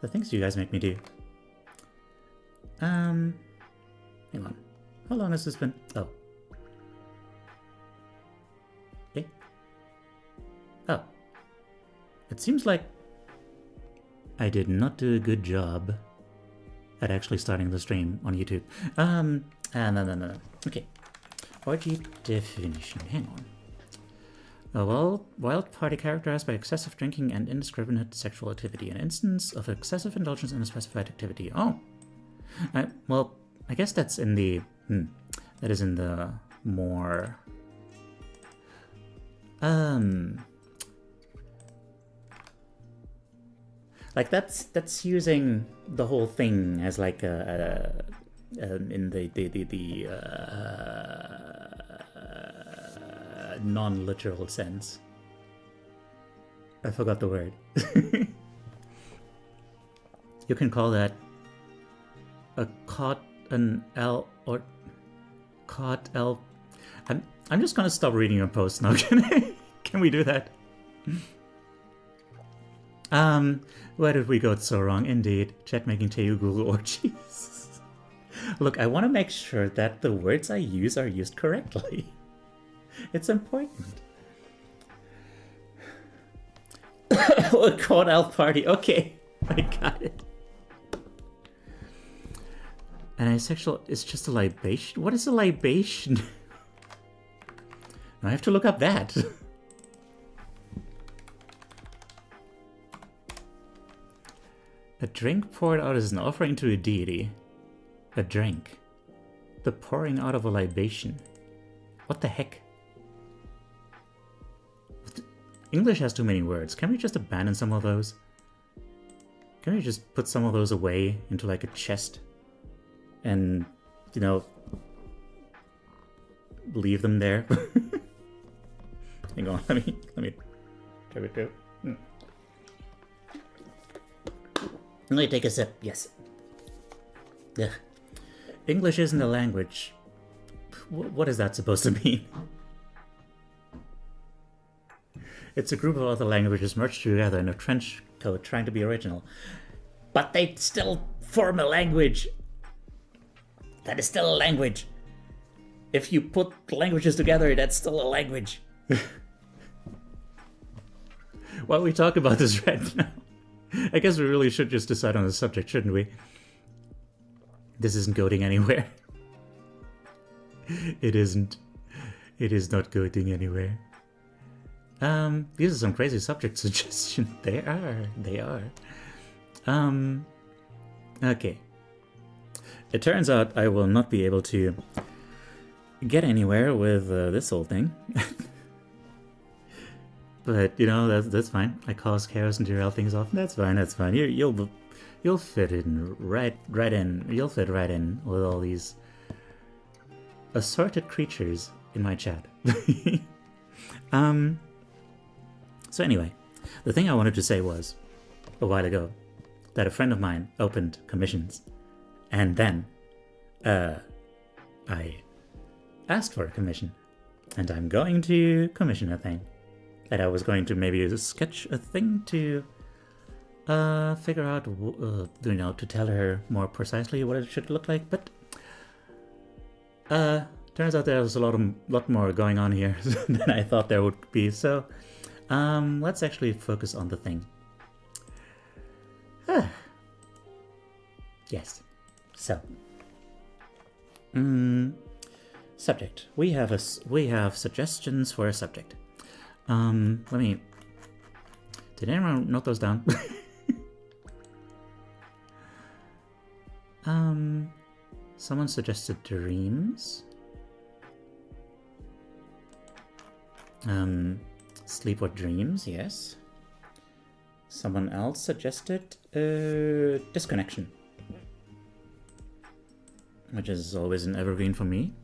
The things you guys make me do. Hang on. How long has this been? Oh. Eh? Oh. It seems like I did not do a good job at actually starting the stream on YouTube. No. Okay. Orgy definition. Hang on. Well, wild party characterized by excessive drinking and indiscriminate sexual activity. An instance of excessive indulgence in a specified activity. Oh. Well, I guess that's in the... that is in the more... Like, that's using the whole thing as like in the non-literal sense. I forgot the word. You can call that a caught an L or caught L. I'm just gonna stop reading your post now. Can we do that? Where did we go so wrong? Indeed, chat making Teu Google orgies. Look, I want to make sure that the words I use are used correctly. It's important. A caught elf party. Okay, I got it. An asexual is just a libation. What is a libation? I have to look up that. A drink poured out as an offering to a deity. A drink. The pouring out of a libation. What the heck? English has too many words. Can we just abandon some of those? Can we just put some of those away into like a chest? And, you know, leave them there? Hang on, let me try it out. Let me take a sip. Yes. Ugh. English isn't a language. What is that supposed to mean? It's a group of other languages merged together in a trench coat trying to be original. But they still form a language. That is still a language. If you put languages together, that's still a language. Why don't we talk about this right now? I guess we really should just decide on the subject, shouldn't we? This isn't going anywhere. It isn't. It is not going anywhere. These are some crazy subject suggestions. They are. Okay. It turns out I will not be able to get anywhere with this whole thing. But, you know, that's fine. I cause chaos and derail things off. That's fine, that's fine. You'll fit in right in. You'll fit right in with all these assorted creatures in my chat. So anyway, the thing I wanted to say was, a while ago, that a friend of mine opened commissions. And then, I asked for a commission. And I'm going to commission a thing. That I was going to maybe sketch a thing to figure out, you know, to tell her more precisely what it should look like. But turns out there's a lot more going on here than I thought there would be. So let's actually focus on the thing. Yes. So subject. We have suggestions for a subject. Let me... Did anyone note those down? Someone suggested dreams. Sleep or dreams, yes. Someone else suggested disconnection. Which is always an evergreen for me.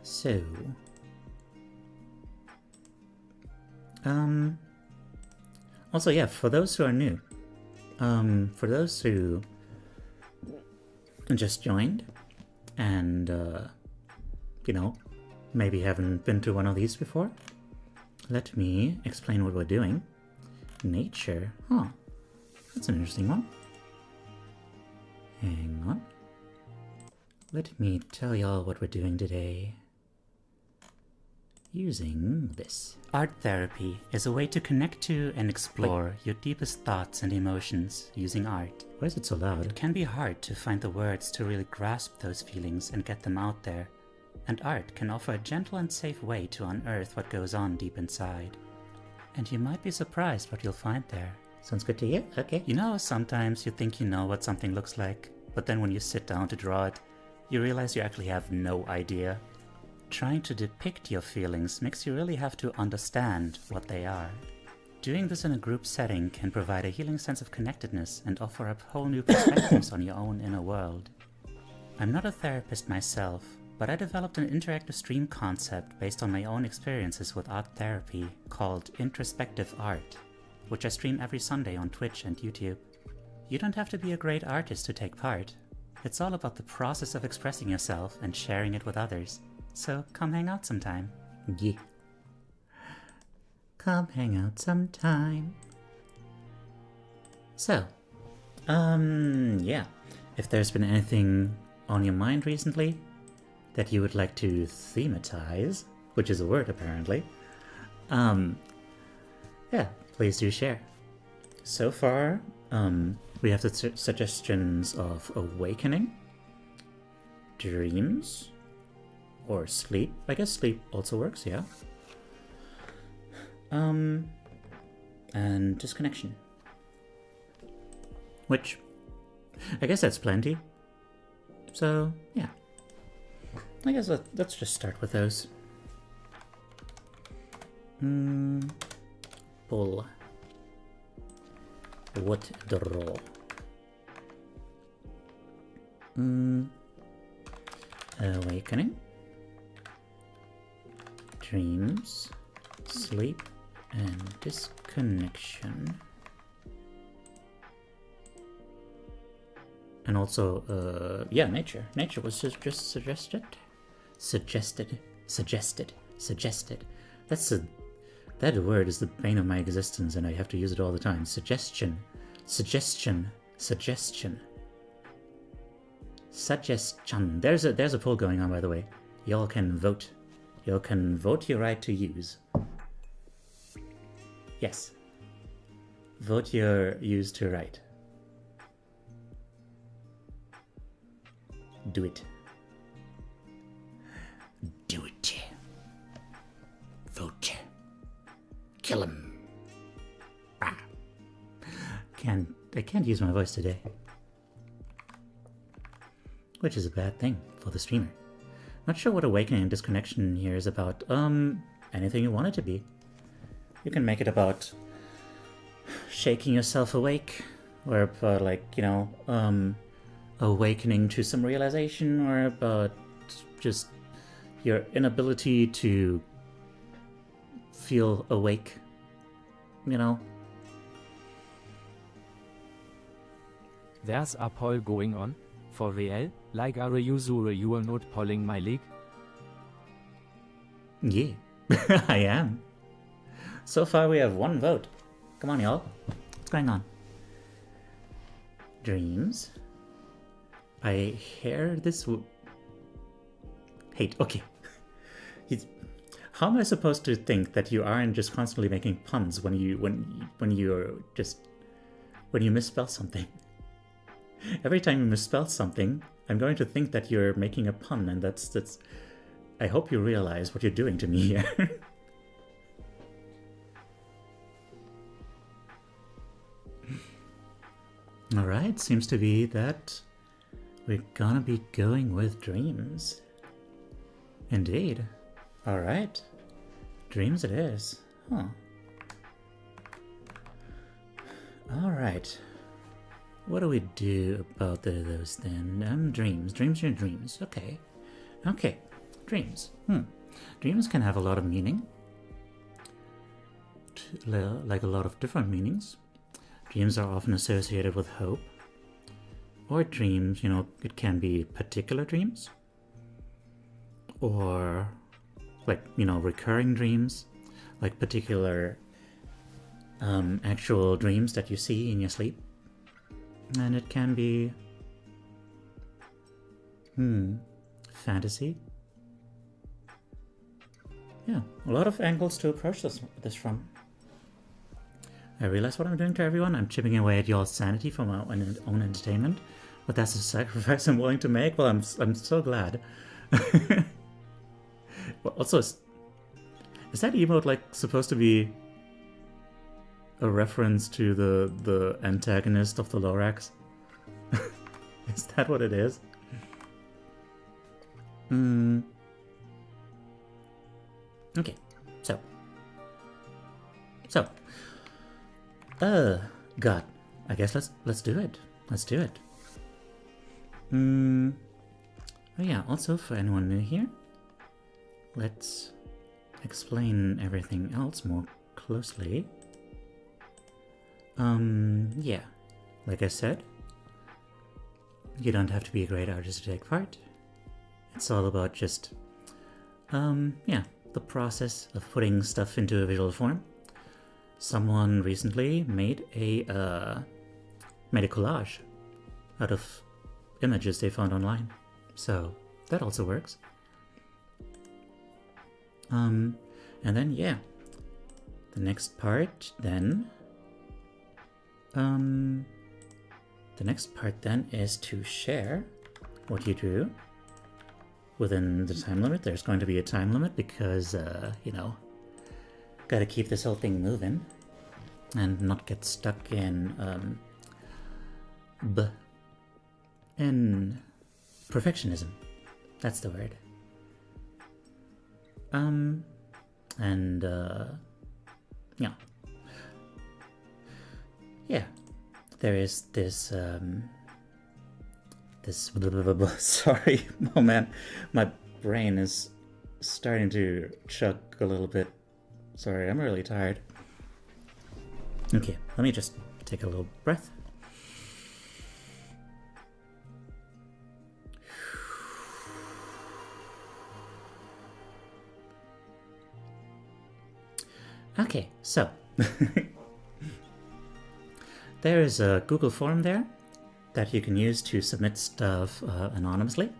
So... also, yeah, for those who are new, for those who just joined and, you know, maybe haven't been to one of these before, let me explain what we're doing. Nature? Huh. That's an interesting one. Hang on. Let me tell y'all what we're doing today. Using this. Art therapy is a way to connect to and explore your deepest thoughts and emotions using art. Why is it so loud? It can be hard to find the words to really grasp those feelings and get them out there. And art can offer a gentle and safe way to unearth what goes on deep inside. And you might be surprised what you'll find there. Sounds good to you? Okay. You know, sometimes you think you know what something looks like, but then when you sit down to draw it, you realize you actually have no idea. Trying to depict your feelings makes you really have to understand what they are. Doing this in a group setting can provide a healing sense of connectedness and offer up whole new perspectives on your own inner world. I'm not a therapist myself, but I developed an interactive stream concept based on my own experiences with art therapy called Introspective Art, which I stream every Sunday on Twitch and YouTube. You don't have to be a great artist to take part. It's all about the process of expressing yourself and sharing it with others. So come hang out sometime. Yeah. Come hang out sometime. So, yeah. If there's been anything on your mind recently that you would like to thematize, which is a word apparently, yeah, please do share. So far, we have the suggestions of awakening, dreams, or sleep. I guess sleep also works, yeah. And disconnection. Which, I guess that's plenty. So, yeah. I guess let's just start with those. Pull. Withdraw. Awakening. Dreams, sleep, and disconnection. And also, yeah, nature. Nature was just suggested. That word is the bane of my existence, and I have to use it all the time. Suggestion. There's a poll going on, by the way. Y'all can vote. Y'all can vote your right to use. Yes. Vote your use to right. Do it. Do it. Vote. Kill him. Ah. I can't use my voice today. Which is a bad thing for the streamer. Not sure what awakening and disconnection here is about. Anything you want it to be. You can make it about shaking yourself awake, or about, like, you know, awakening to some realization, or about just your inability to feel awake, you know. There's a poll going on. For real? Like, are you sure you are not polling my league? Yeah, I am. So far we have one vote. Come on, y'all. What's going on? Dreams. I hear this. Hate. Okay. How am I supposed to think that you aren't just constantly making puns when you misspell something? Every time you misspell something, I'm going to think that you're making a pun, and that's. I hope you realize what you're doing to me here. Alright, seems to be that we're gonna be going with dreams. Indeed. Alright. Dreams it is. Huh. Alright. What do we do about those then? Dreams. Dreams are dreams. Okay. Okay. Dreams. Dreams can have a lot of meaning. Like a lot of different meanings. Dreams are often associated with hope. Or dreams, you know, it can be particular dreams. Or, like, you know, recurring dreams. Like particular actual dreams that you see in your sleep. And it can be fantasy. Yeah, a lot of angles to approach this from. I realize what I'm doing to everyone. I'm chipping away at y'all's sanity for my own entertainment, but that's a sacrifice I'm willing to make. Well, I'm so glad. Well, also, is that emote like supposed to be a reference to the antagonist of the Lorax? Is that what it is? Okay, so, God, I guess let's do it. Let's do it. Oh yeah, also for anyone new here, let's explain everything else more closely. Yeah, like I said, you don't have to be a great artist to take part. It's all about just, yeah, the process of putting stuff into a visual form. Someone recently made a collage out of images they found online, so that also works. And then yeah, the next part then, is to share what you drew within the time limit. There's going to be a time limit because you know, gotta keep this whole thing moving and not get stuck in perfectionism. That's the word. Yeah, there is this sorry, oh man, my brain is starting to chug a little bit. Sorry, I'm really tired. Okay, let me just take a little breath. Okay, so there is a Google form there that you can use to submit stuff anonymously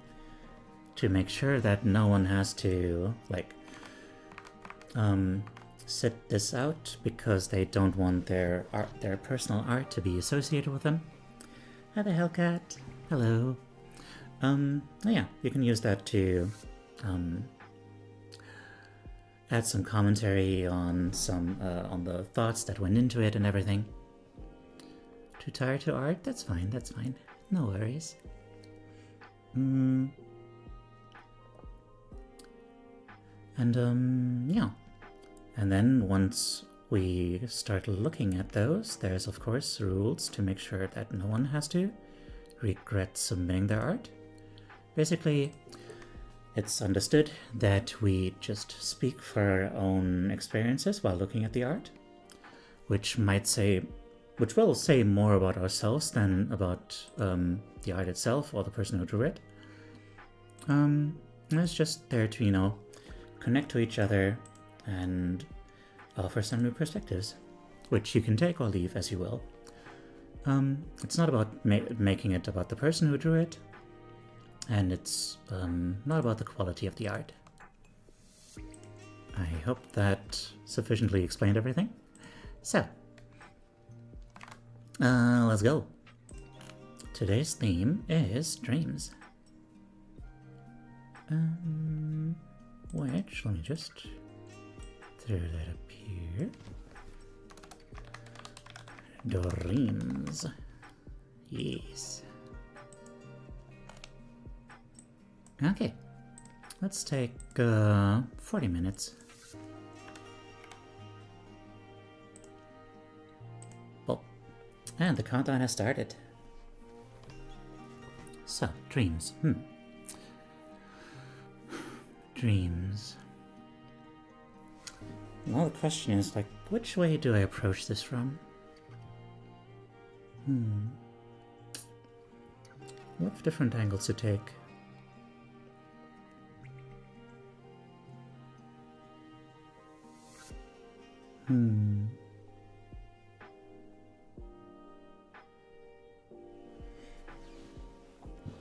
to make sure that no one has to like sit this out because they don't want their personal art to be associated with them. Hi there, Hellcat. Hello. Yeah, you can use that to add some commentary on some on the thoughts that went into it and everything. Too tired to art? That's fine, that's fine. No worries. And yeah. And then once we start looking at those, there's of course rules to make sure that no one has to regret submitting their art. Basically, it's understood that we just speak for our own experiences while looking at the art, which will say more about ourselves than about the art itself or the person who drew it. And it's just there to, you know, connect to each other and offer some new perspectives, which you can take or leave as you will. It's not about making it about the person who drew it, and it's not about the quality of the art. I hope that sufficiently explained everything. So, let's go. Today's theme is dreams. Which, let me just throw that up here. Dreams. Yes. Okay. Let's take 40 minutes. Well, and the countdown has started. So, dreams. Dreams. Well, the question is, like, which way do I approach this from? What different angles to take?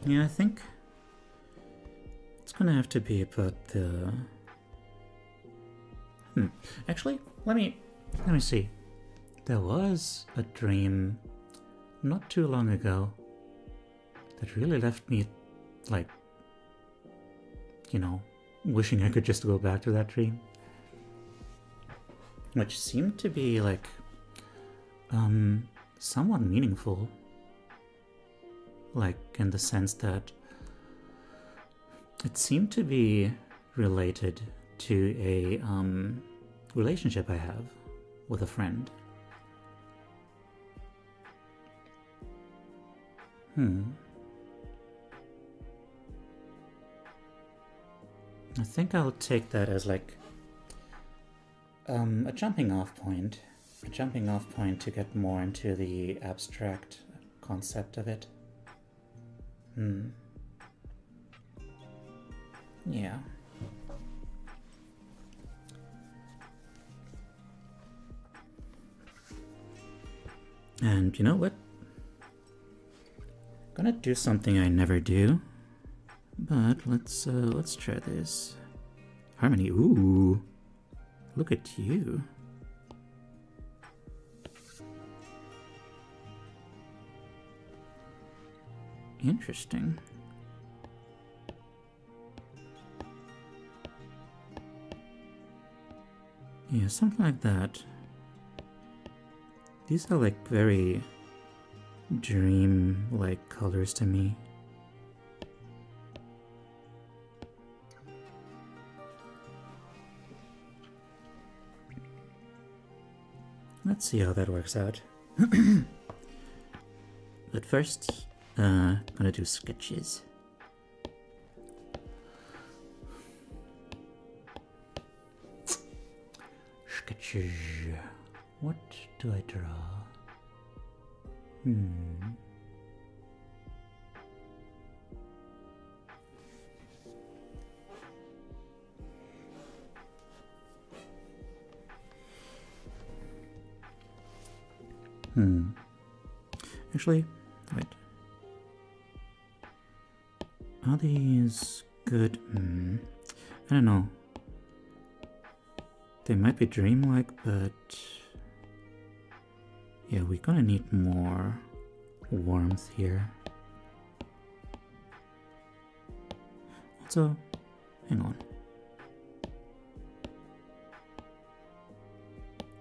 Yeah, I think it's gonna have to be about the... Actually, let me see. There was a dream not too long ago that really left me, like, you know, wishing I could just go back to that dream. Which seemed to be, like, somewhat meaningful. Like, in the sense that it seemed to be related to a, relationship I have with a friend. I think I'll take that as, like, a jumping off point. A jumping off point to get more into the abstract concept of it. Yeah. And you know what? Gonna do something I never do. But let's try this. Harmony. Ooh. Look at you. Interesting. Yeah, something like that. These are like very dream-like colors to me. Let's see how that works out. But first, gonna do sketches. Sketches. What do I draw? Actually, wait. Are these good? I don't know. They might be dreamlike, but yeah, we're gonna need more warmth here. Also, hang on.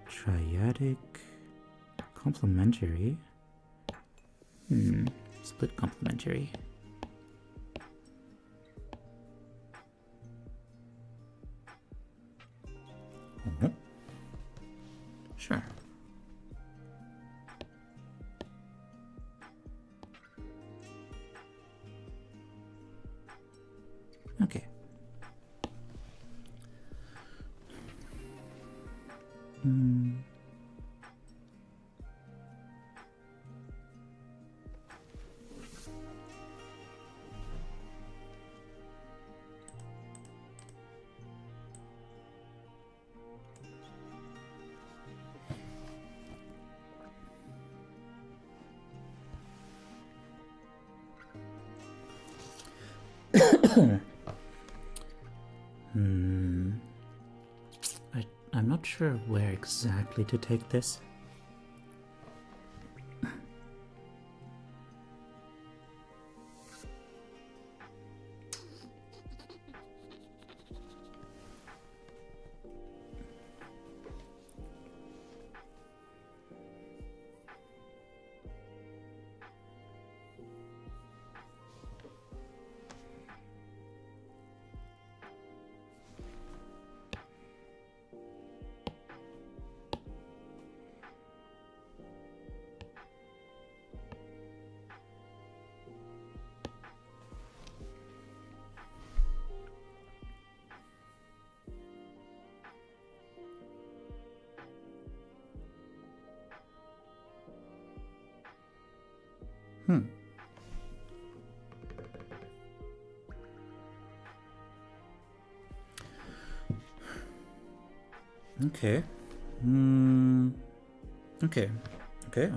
Triadic, complementary. Split complementary. Sure. Okay. I'm not sure where exactly to take this.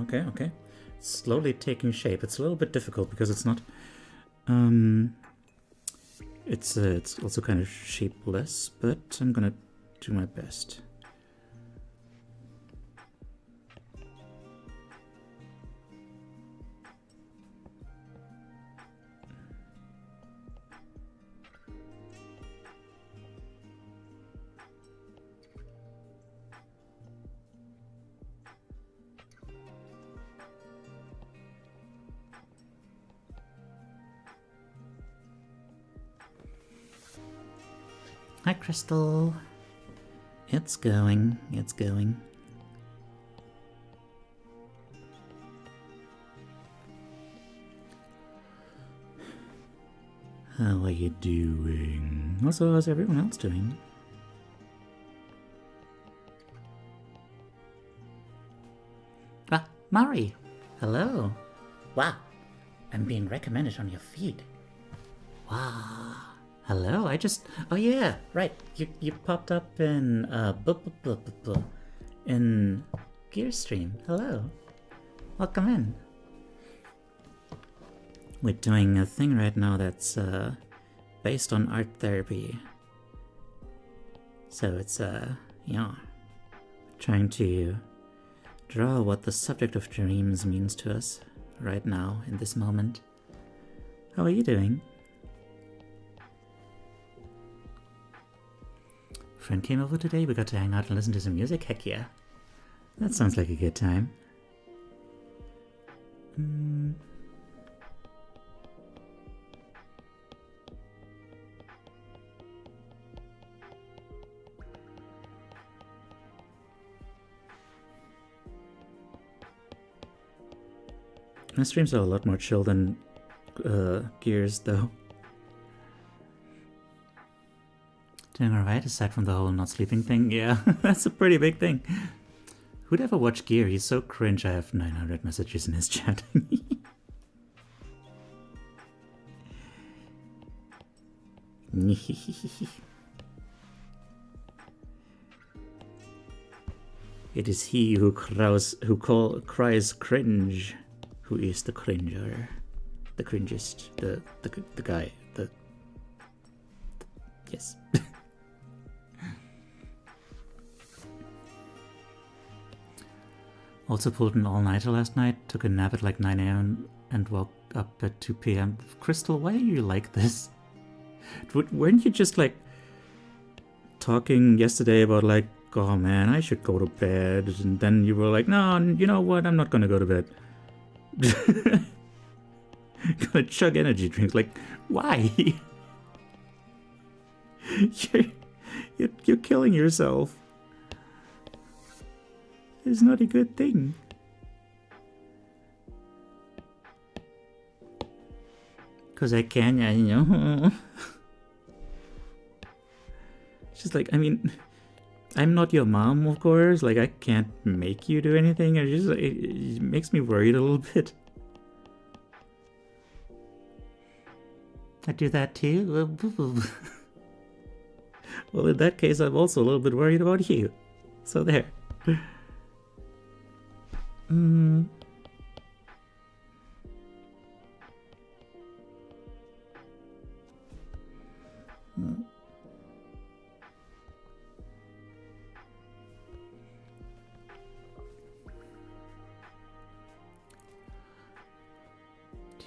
Okay. Okay. Slowly taking shape. It's a little bit difficult because it's not It's also kind of shapeless, but I'm gonna do my best. Hi, Crystal. It's going. It's going. How are you doing? Also, how's everyone else doing? Ah, Mari. Hello. Wow. I'm being recommended on your feed. Wow. Hello, oh yeah, right. You popped up in in Gear Stream. Hello. Welcome in. We're doing a thing right now that's based on art therapy. So it's yeah, trying to draw what the subject of dreams means to us right now in this moment. How are you doing? Friend came over today, we got to hang out and listen to some music. Heck yeah. That sounds like a good time. My streams are a lot more chill than Gears, though. Doing alright, aside from the whole not sleeping thing. Yeah, that's a pretty big thing. Who'd ever watch Gear? He's so cringe. I have 900 messages in his chat. It is he who cries cringe, who is the cringer, the cringest, the guy, yes. Also pulled an all-nighter last night, took a nap at like 9 a.m. and woke up at 2 p.m. Crystal, why are you like this? Weren't you just like talking yesterday about like, oh man, I should go to bed, and then you were like, no, you know what, I'm not gonna go to bed. Gonna chug energy drinks, like, why? You're killing yourself. It's not a good thing. Cause I can, yeah, you know. It's just like, I mean, I'm not your mom, of course. Like, I can't make you do anything. It makes me worried a little bit. I do that too. Well, in that case, I'm also a little bit worried about you. So there. Do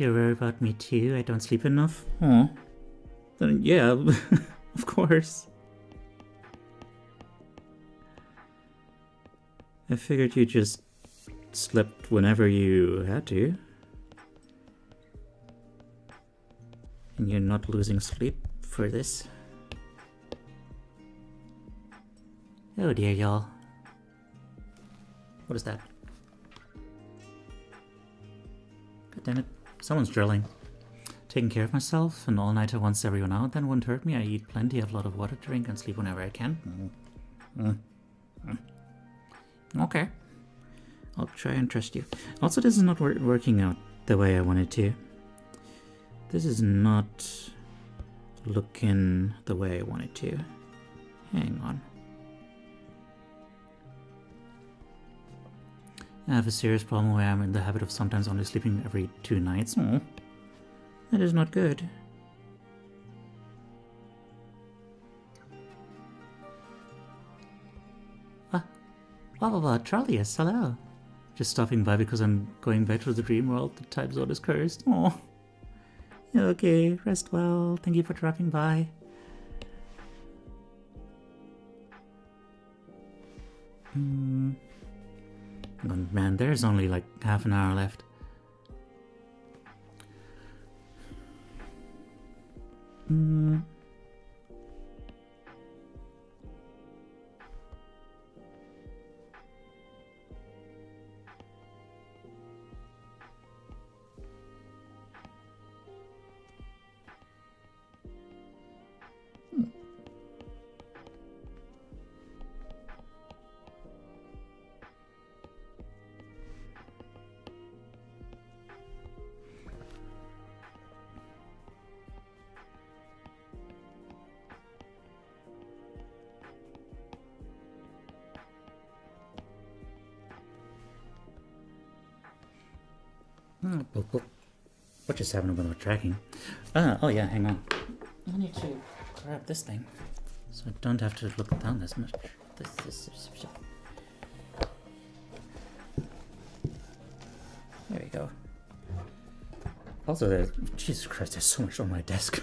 you worry about me too? I don't sleep enough? Oh. Then yeah, of course. I figured you just slept whenever you had to. And you're not losing sleep for this. Oh dear, y'all. What is that? God damn it. Someone's drilling. Taking care of myself, an all-nighter once every now and then wouldn't hurt me. I eat plenty, have a lot of water to drink, and sleep whenever I can. Okay. I'll try and trust you. Also, this is not working out the way I wanted to. This is not looking the way I wanted to. Hang on. I have a serious problem where I'm in the habit of sometimes only sleeping every 2 nights. That is not good. Ah, wow, Charlius, hello. Just stopping by because I'm going back to the dream world. The time zone is cursed. Oh. Okay, rest well. Thank you for dropping by. Oh, man, there's only like half an hour left. What just happened with our tracking? Oh yeah, hang on. I need to grab this thing so I don't have to look down as much. There we go. Also, Jesus Christ, there's so much on my desk.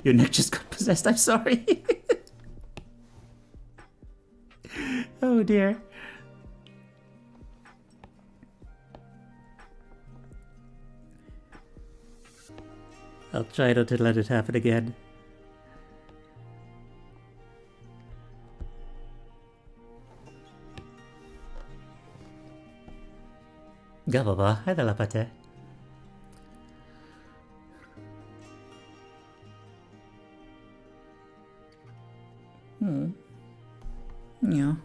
Your neck just got possessed, I'm sorry. Oh dear. I'll try not to let it happen again. Gababa, hai della pate. Yeah.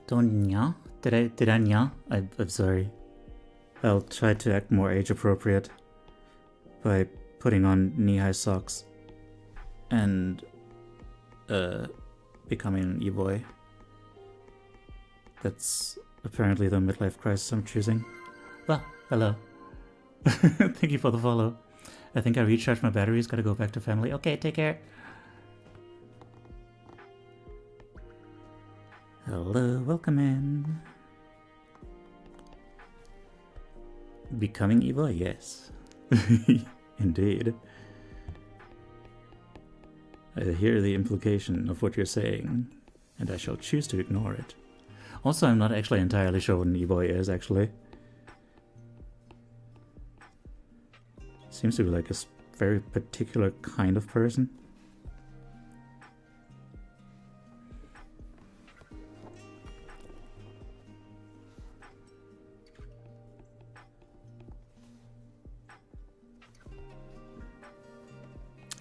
Don't nya? Did I nya? I'm sorry. I'll try to act more age appropriate by putting on knee-high socks and becoming an e-boy. That's apparently the midlife crisis I'm choosing. Ah, hello. Thank you for the follow. I think I recharged my batteries, gotta go back to family. Okay, take care. Hello, welcome in. Becoming evil, yes. Indeed. I hear the implication of what you're saying, and I shall choose to ignore it. Also, I'm not actually entirely sure what an e-boy is, actually. Seems to be like a very particular kind of person.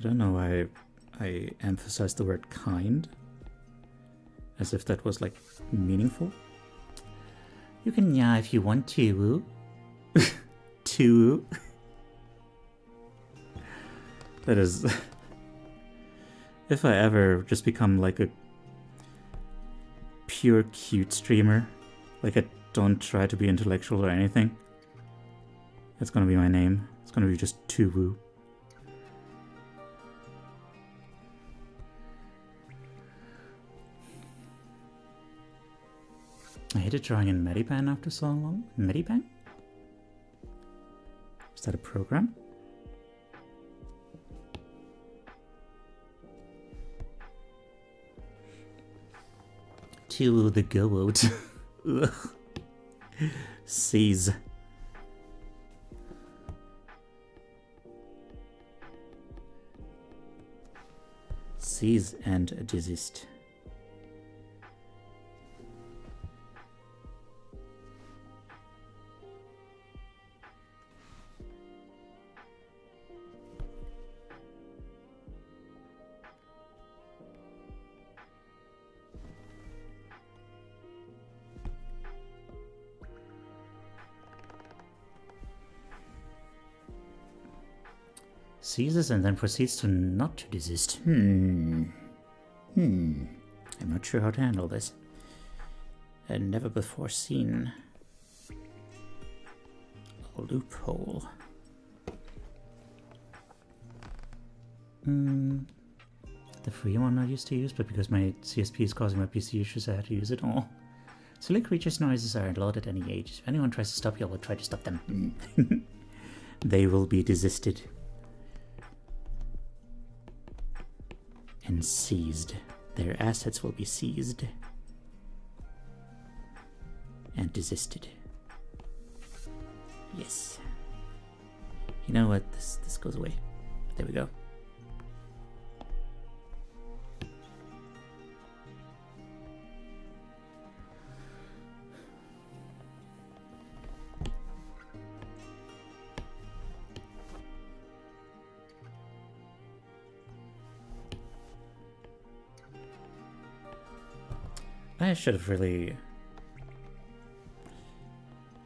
I don't know why I emphasize the word kind, as if that was like meaningful. You can yeah if you want to. To. That is, if I ever just become like a pure cute streamer, like I don't try to be intellectual or anything, that's gonna be my name. It's gonna be just Tuwu. I hated drawing in Medipan after so long. Medipan? Is that a program? To the goat. Seize. Seize and desist. seizes and then proceeds to not to desist. I'm not sure how to handle this. I'd never before seen a loophole. The free one I used to use, but because my CSP is causing my PC issues, I had to use it all. Silly creatures' noises are allowed at any age. If anyone tries to stop you, I will try to stop them. They will be desisted. And seized. Their assets will be seized. And desisted. Yes. You know what? This goes away. There we go. I should have really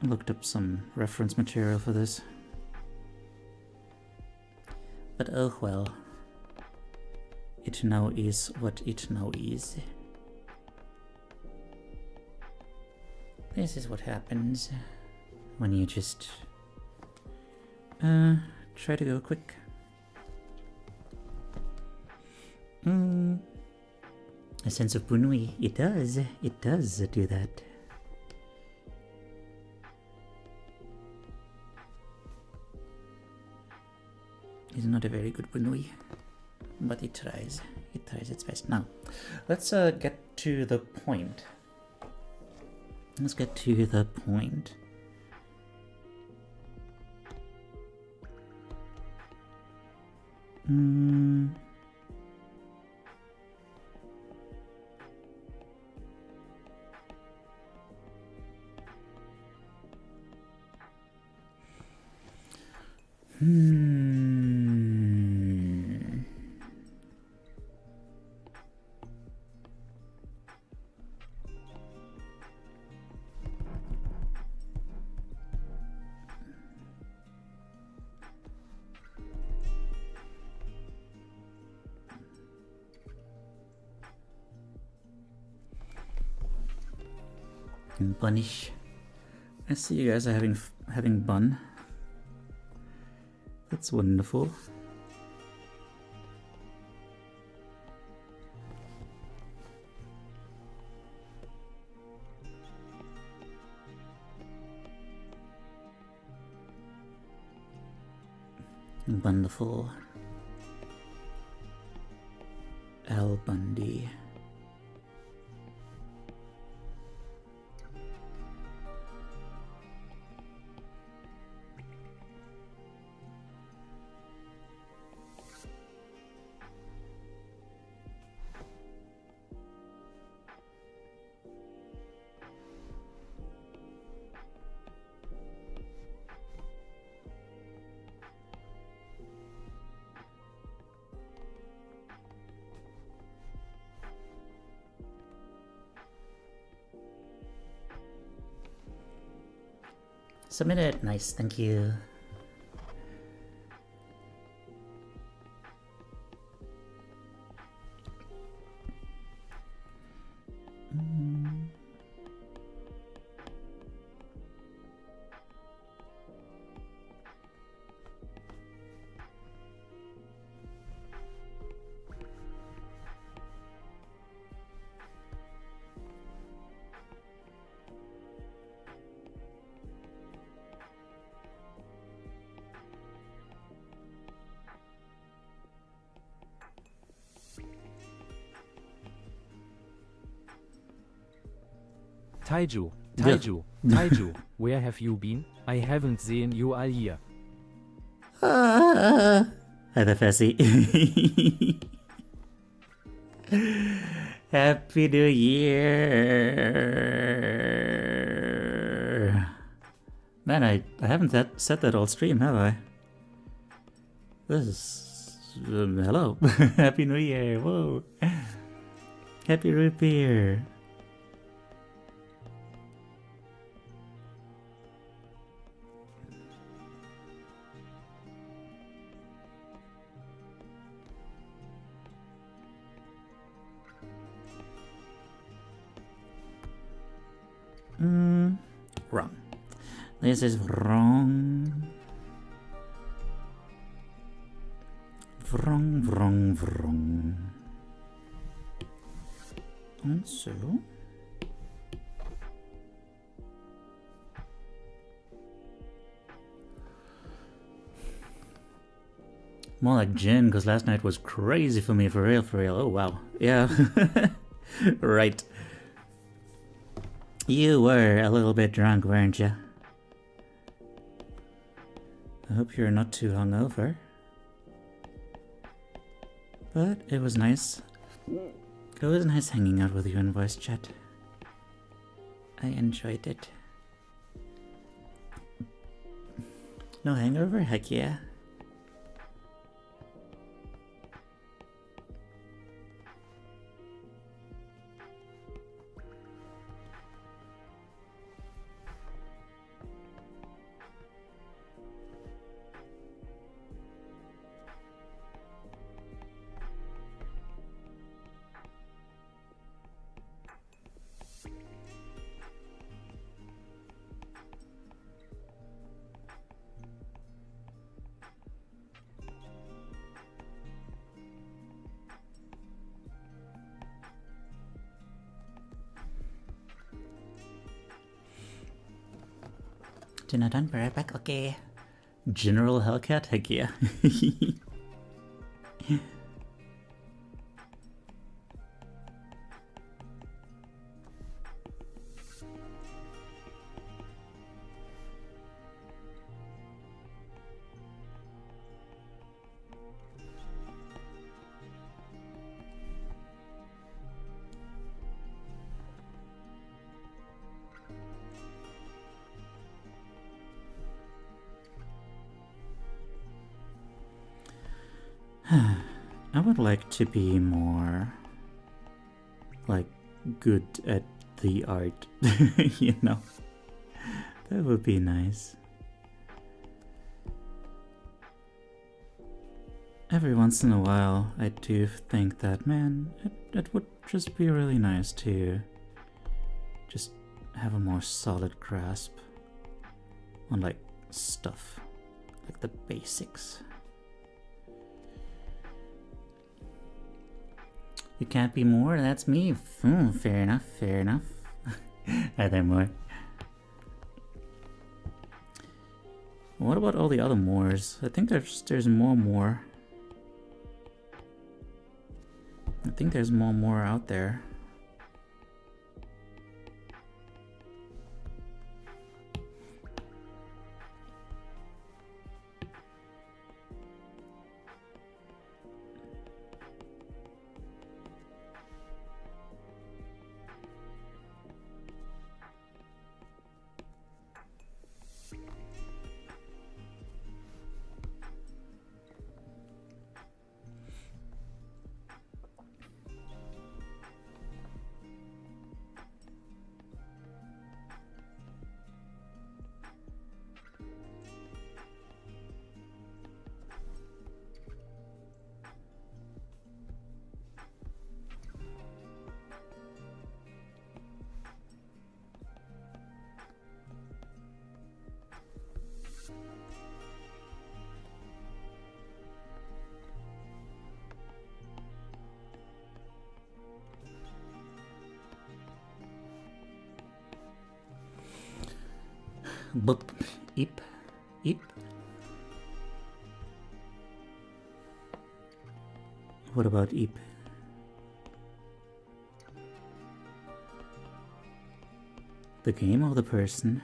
looked up some reference material for this. But oh well. It now is what it now is. This is what happens when you just try to go quick. A sense of bunui. It does do that. It's not a very good bunui, but it tries. It tries its best. Now, let's get to the point. Let's get to the point. Bunnish. I see you guys are having bun. That's wonderful. Wonderful. Al Bundy. Submitted. Nice, thank you. Taiju, where have you been? I haven't seen you all year. Hi there, Fessy. Happy New Year! Man, I haven't said that all stream, have I? This is... hello. Happy New Year, whoa. Happy root beer. This is wrong. Wrong, wrong, wrong. And so... more like gin, because last night was crazy for me, for real, for real. Oh, wow. Yeah. Right. You were a little bit drunk, weren't you? I hope you're not too hungover. But it was nice. It was nice hanging out with you in voice chat. I enjoyed it. No hangover? Heck yeah. Dinner done, be right back, okay. General Hellcat? Heck yeah. I would like to be more, like, good at the art, you know? That would be nice. Every once in a while, I do think that, man, it would just be really nice to just have a more solid grasp on, like, stuff, like the basics. You can't be more? That's me. Fair enough, fair enough. Are there more? What about all the other mores? I think there's more. I think there's more out there. Boop. Eep. Eep. What about Eep? The game or the person?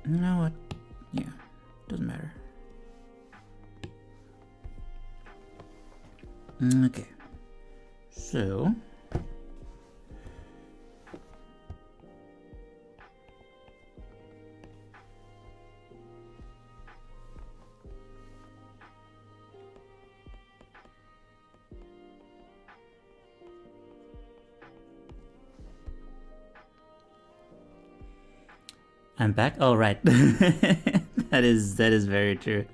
You know what? Yeah, doesn't matter. Okay. So... I'm back. Oh, right. That is very true.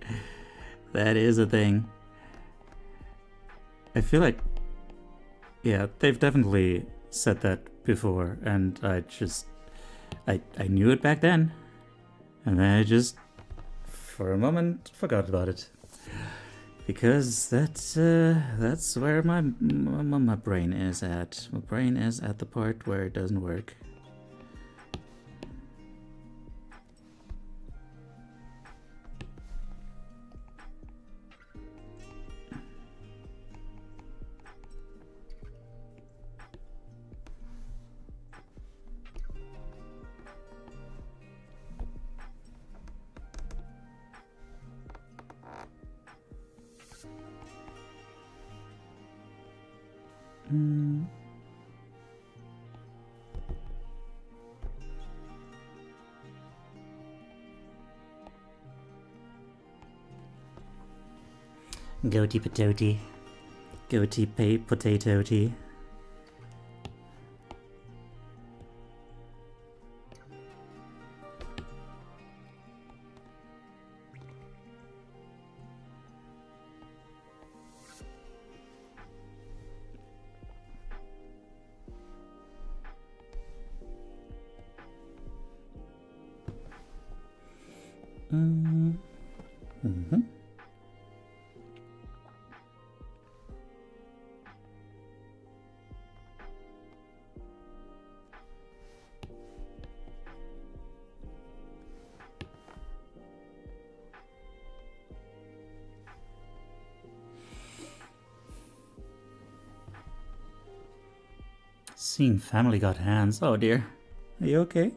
That is a thing. I feel like, yeah, they've definitely said that before, and I knew it back then, and then I just, for a moment, forgot about it. Because that's where my brain is at. My brain is at the part where it doesn't work. Goatee patoti. Goatee potato tea. Mm-hmm. Seeing family got hands. Oh dear. Are you okay?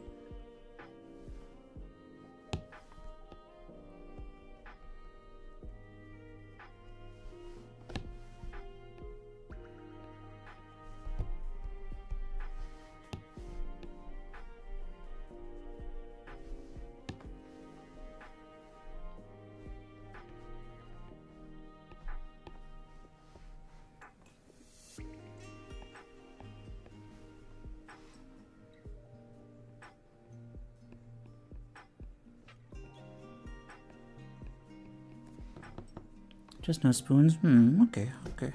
Just no spoons? Okay, okay.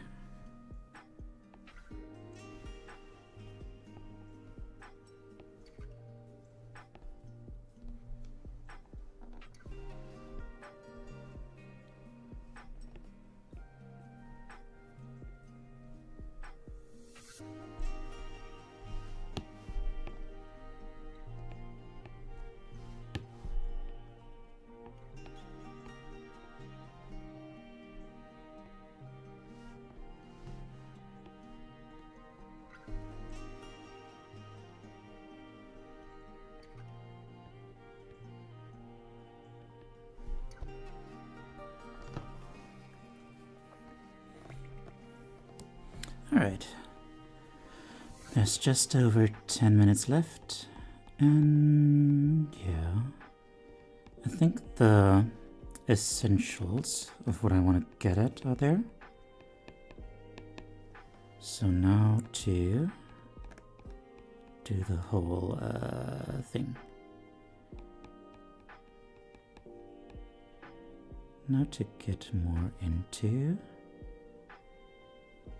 Alright. There's just over 10 minutes left. And yeah. I think the essentials of what I want to get at are there. So now to do the whole thing. Now to get more into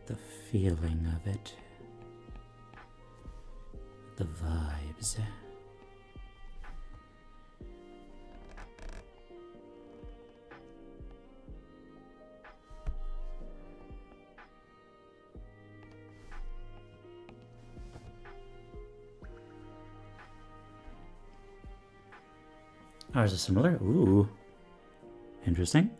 the feeling of it, the vibes. Ours is similar. Ooh, interesting.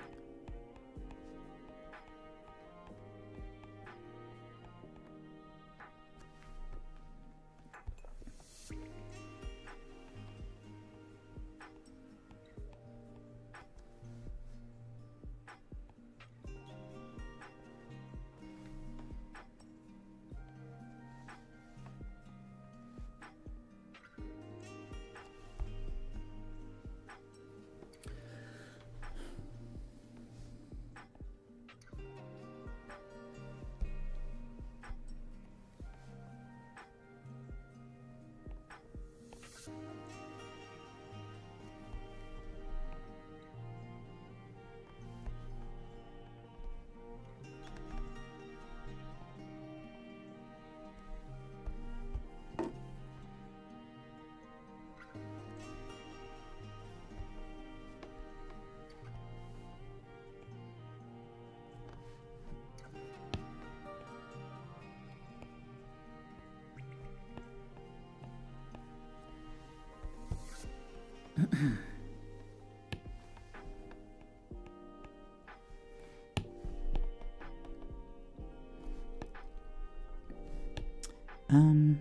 I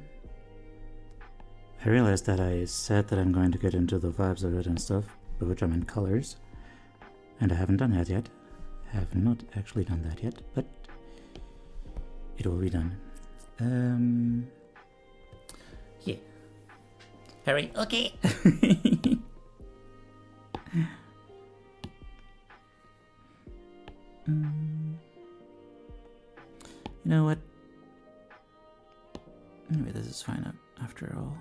realized that I said that I'm going to get into the vibes of it and stuff, by which I meant colors, and I haven't done that yet. Have not actually done that yet, but it will be done. Yeah. Hurry, okay. You know what? Maybe this is fine after all.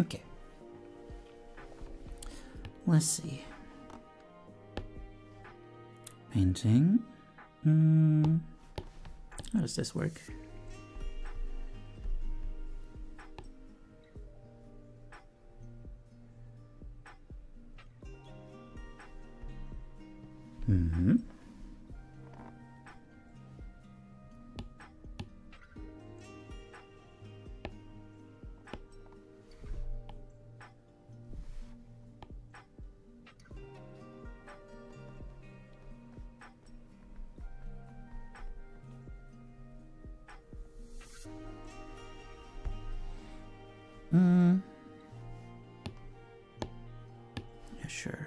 Okay. Let's see. Painting. How does this work? Yeah, sure.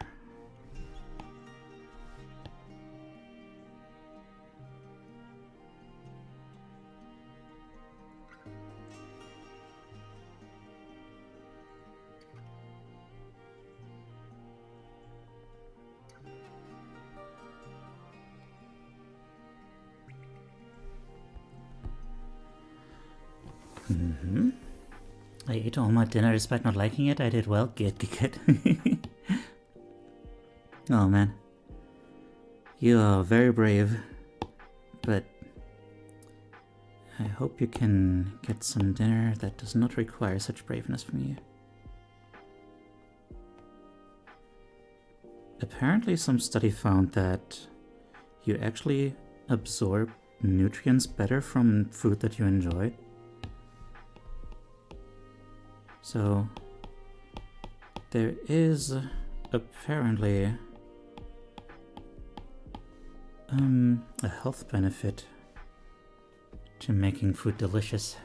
I ate all my dinner despite not liking it. I did well. Good. Oh man. You are very brave. But I hope you can get some dinner that does not require such braveness from you. Apparently some study found that you actually absorb nutrients better from food that you enjoy. So there is apparently a health benefit to making food delicious.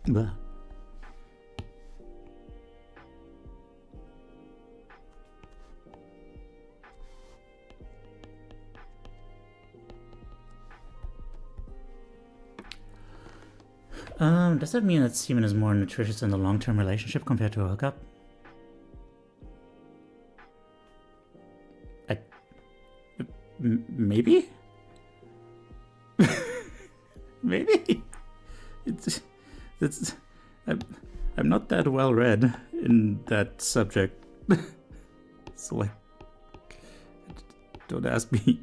Bah. Does that mean that semen is more nutritious in a long-term relationship compared to a hookup? Maybe? Maybe? I'm not that well read in that subject. So like, don't ask me.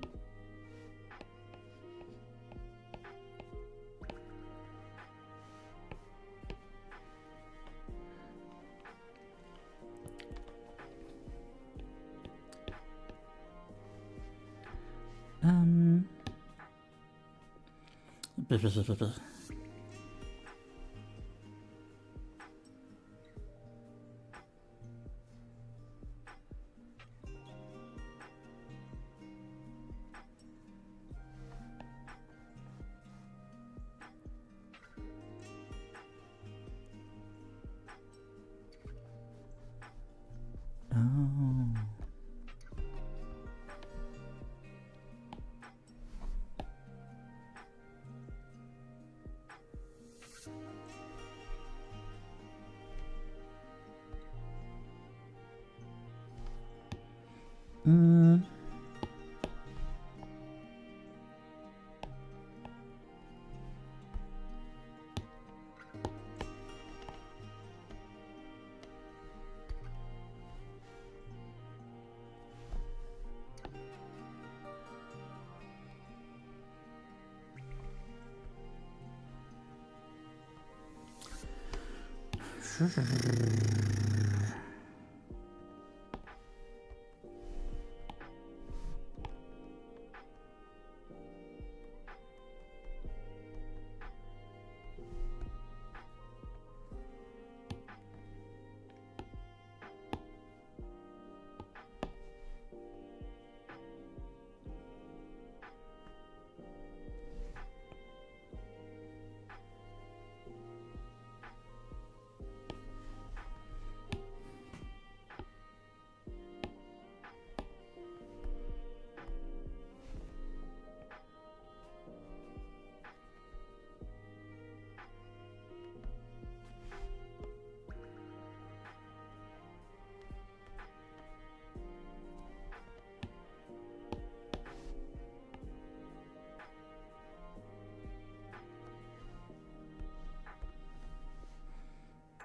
Mm.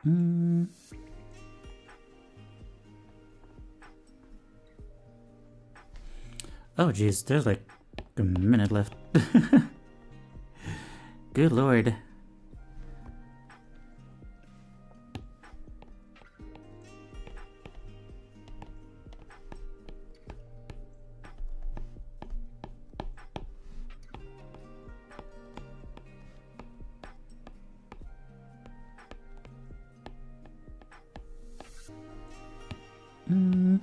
Mm. Oh geez, there's like a minute left. Good lord. Mm.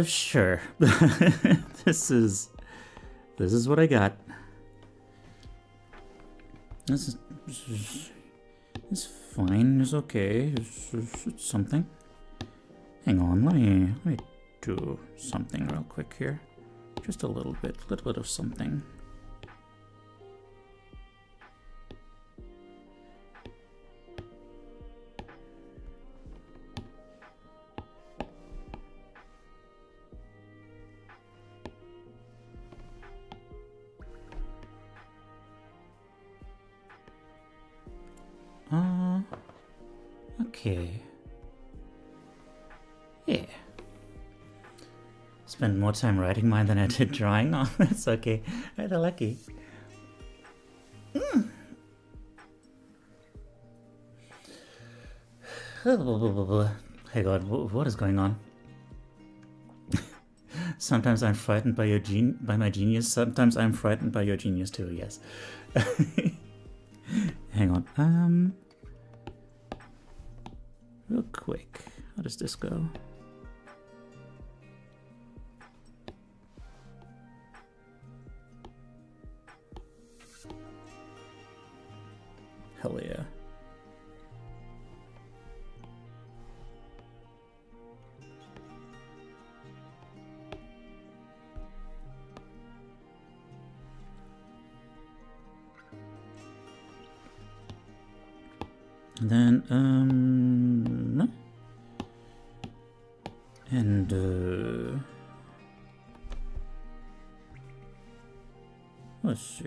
Sure. This is what I got. This is fine. It's okay. It's something. Hang on. Let me do something real quick here. Just a little bit of something. Okay. Yeah. Spent more time writing mine than I did drawing. Oh, that's okay. Rather lucky. Hey God, what is going on? Sometimes I'm frightened by by my genius. Sometimes I'm frightened by your genius too. Yes. Hang on. Real quick, how does this go? Hell yeah. And then, and, let's see.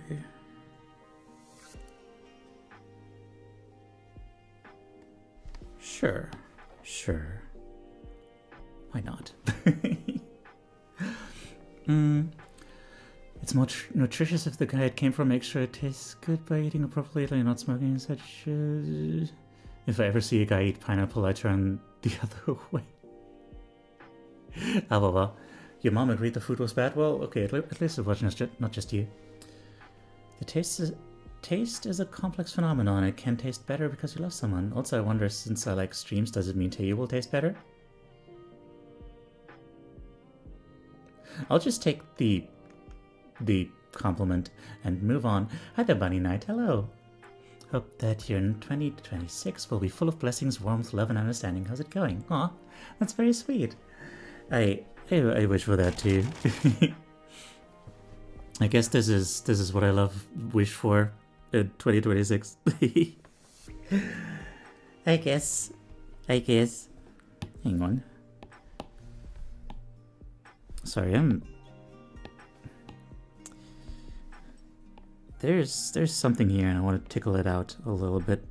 Sure. Why not? It's more nutritious if the guide came from make sure it tastes good by eating appropriately and not smoking and such. If I ever see a guy eat pineapple, I turn the other way. Ah, well. Your mom agreed the food was bad? Well, okay, at least it was not just you. Taste is a complex phenomenon. It can taste better because you love someone. Also, I wonder, since I like streams, does it mean tea will taste better? I'll just take the compliment and move on. Hi there, Bunny Knight. Hello. Hope that your 2026 will be full of blessings, warmth, love, and understanding. How's it going? Aw, that's very sweet. I wish for that too. I guess this is what I wish for in 2026. I guess. Hang on. Sorry, There's something here and I want to tickle it out a little bit.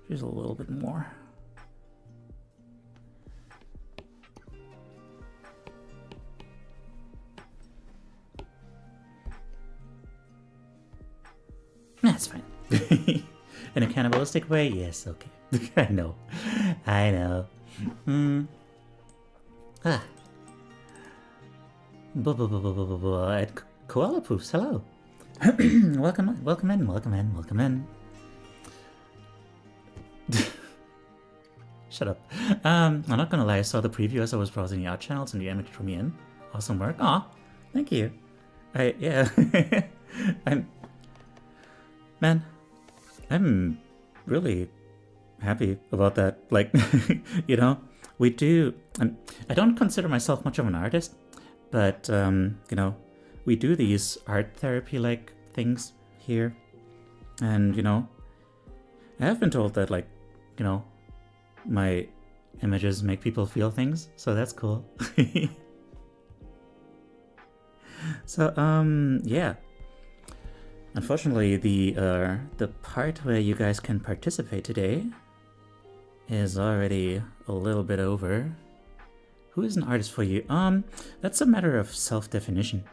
Just a little bit more. That's fine. In a cannibalistic way? Yes, okay. I know. Ah. At Koala Poofs, hello. welcome in. Shut up. I'm not gonna lie, I saw the preview as I was browsing the art channels and the image drew me in. Awesome work. Aw, thank you. I'm really happy about that. Like, you know, I don't consider myself much of an artist, but, you know, we do these art therapy-like things here. And, you know, I have been told that, like, you know, my images make people feel things, so that's cool. So, yeah. Unfortunately, the part where you guys can participate today is already a little bit over. Who is an artist for you? That's a matter of self-definition.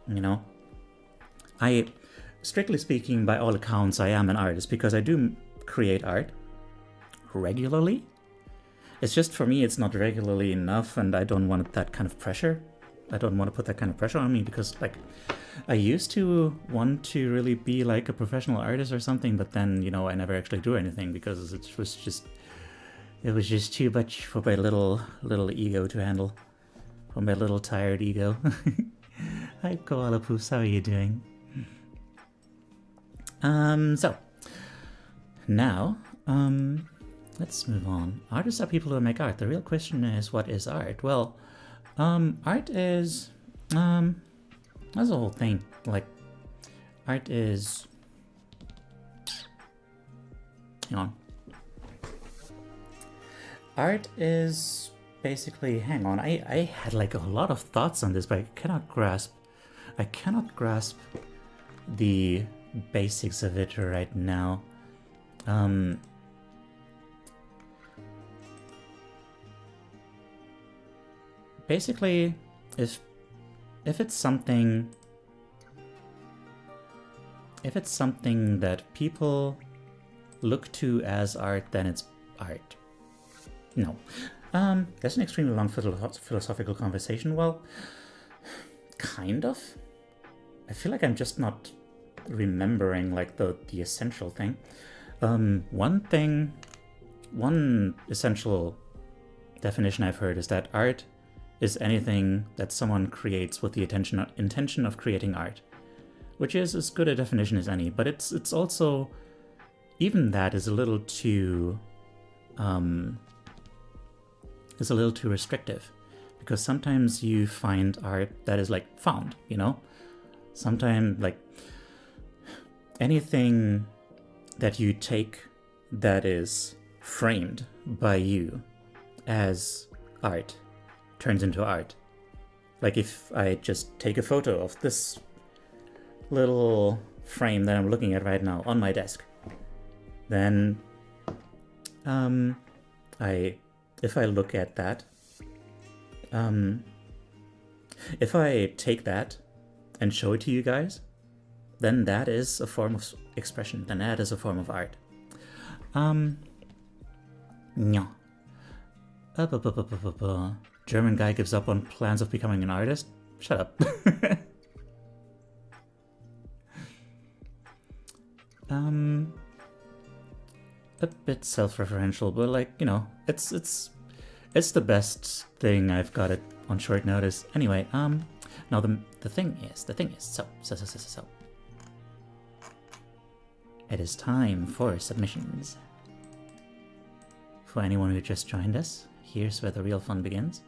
You know, strictly speaking, by all accounts, I am an artist because I do create art regularly. It's just for me, it's not regularly enough, and I don't want that kind of pressure. I don't want to put that kind of pressure on me because, like, I used to want to really be like a professional artist or something, but then, you know, I never actually do anything because it was just too much for my little ego to handle, for my little tired ego. Hi, Koala Poofs, how are you doing? So now, let's move on. Artists are people who make art. The real question is, what is art? Well, art is, that's the whole thing. Like, art is, hang on. Art is basically, hang on, I had like a lot of thoughts on this, but I cannot grasp the basics of it right now. Basically, if it's something that people look to as art, then it's art. No. That's an extremely long philosophical conversation. Well, kind of. I feel like I'm just not remembering like the essential thing. One essential definition I've heard is that art is anything that someone creates with the intention of creating art, which is as good a definition as any. But it's also, even that is a little too restrictive, because sometimes you find art that is like found, you know. Sometimes like anything that you take that is framed by you as art turns into art. Like if I just take a photo of this little frame that I'm looking at right now on my desk, then if I look at that, if I take that and show it to you guys, then that is a form of expression, then that is a form of art. No. German guy gives up on plans of becoming an artist? Shut up. a bit self-referential, but like, you know, it's the best thing I've got it on short notice. Anyway, now the thing is, so. It is time for submissions. For anyone who just joined us, here's where the real fun begins.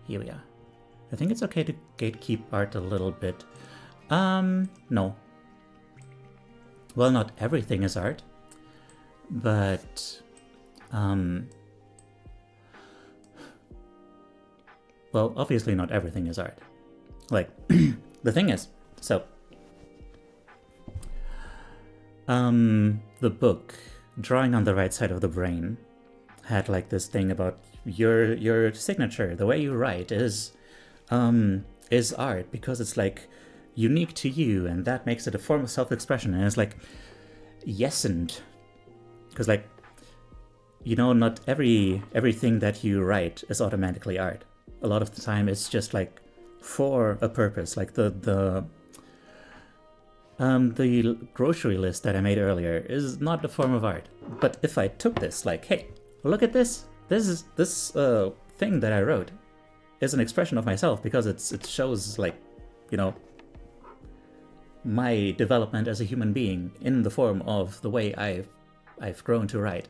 Here we are. I think it's okay to gatekeep art a little bit. No. Well, not everything is art, but, well, obviously not everything is art. Like, the thing is, so, the book, Drawing on the Right Side of the Brain, had like this thing about your signature, the way you write is art because it's like unique to you, and that makes it a form of self-expression. And it's like, yes, and because like, you know, not everything that you write is automatically art. A lot of the time it's just like for a purpose. Like the grocery list that I made earlier is not a form of art. But if I took this, like, hey, look at this. This thing that I wrote is an expression of myself because it shows, like, you know, my development as a human being in the form of the way I've grown to write.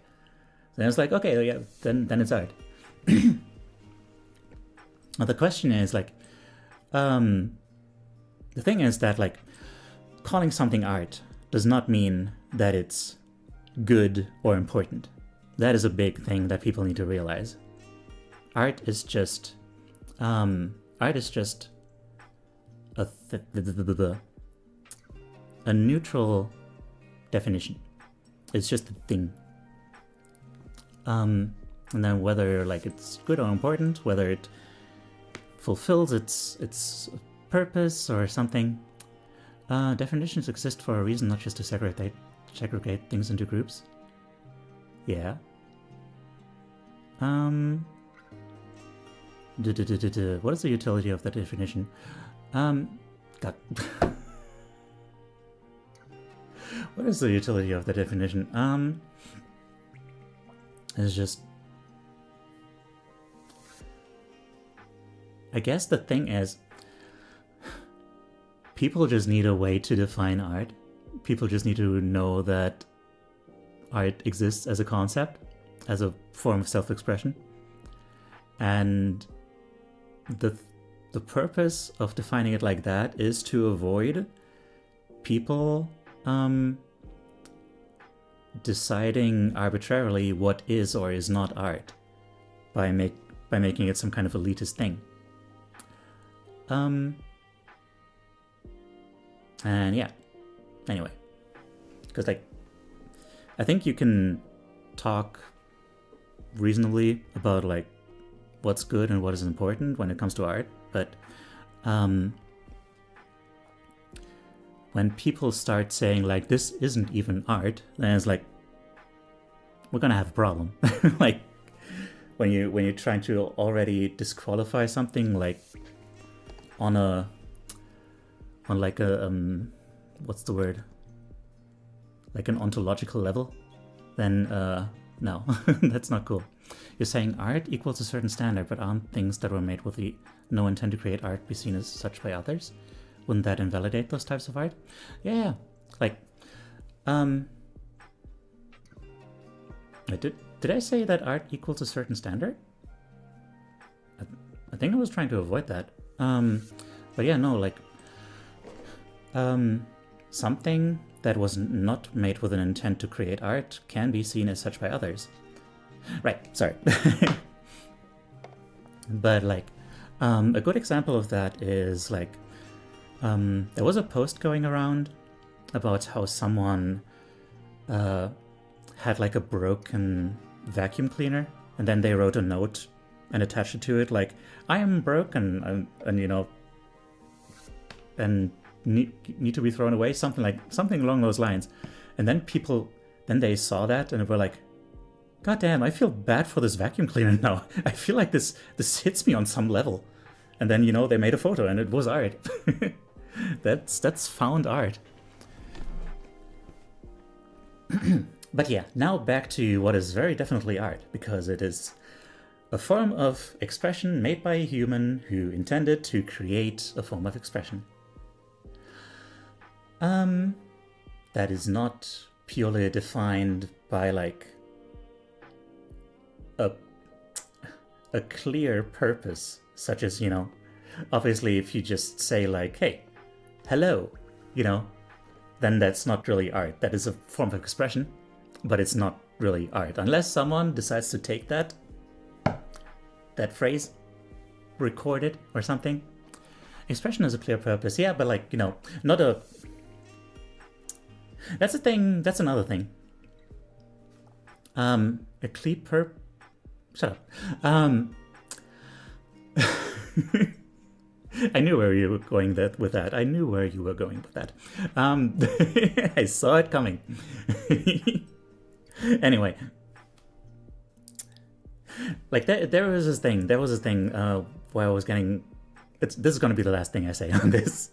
Then it's like, okay, yeah, then it's art. Well, the question is like, the thing is that like, calling something art does not mean that it's good or important. That is a big thing that people need to realize. Art is just a neutral definition. It's just a thing. And then whether like it's good or important, whether it fulfills its purpose or something, definitions exist for a reason, not just to segregate things into groups. Yeah. What is the utility of that definition? God. What is the utility of the definition? It's just, I guess the thing is, people just need a way to define art. People just need to know that art exists as a concept, as a form of self-expression. And the purpose of defining it like that is to avoid people deciding arbitrarily what is or is not art by making it some kind of elitist thing. And yeah, anyway, because like, I think you can talk reasonably about like what's good and what is important when it comes to art, but when people start saying like this isn't even art, then it's like we're gonna have a problem. Like when you're trying to already disqualify something like on like a what's the word? Like an ontological level, then no, that's not cool. You're saying art equals a certain standard, but aren't things that were made with the no intent to create art be seen as such by others? Wouldn't that invalidate those types of art? Yeah, like, did I say that art equals a certain standard? I think I was trying to avoid that. But yeah, no, like, something that was not made with an intent to create art can be seen as such by others. Right, sorry. But like, a good example of that is like, there was a post going around about how someone had like a broken vacuum cleaner, and then they wrote a note and attached it to it like, I am broken, and you know, and need to be thrown away, something along those lines. And then they saw that and were like, God damn, I feel bad for this vacuum cleaner now. I feel like this hits me on some level. And then, you know, they made a photo and it was art. That's found art. But yeah, now back to what is very definitely art, because it is a form of expression made by a human who intended to create a form of expression. That is not purely defined by like a clear purpose, such as, you know, obviously if you just say like, hey, hello, you know, then that's not really art. That is a form of expression, but it's not really art. Unless someone decides to take that phrase, record it or something. Expression is a clear purpose, yeah, but like, you know, not a... That's a thing, that's another thing. A clear purpose... Shut up. I knew where you were going with that. I knew where you were going with that. I saw it coming. Anyway, like there was this thing. There was this thing where I was getting. This is going to be the last thing I say on this.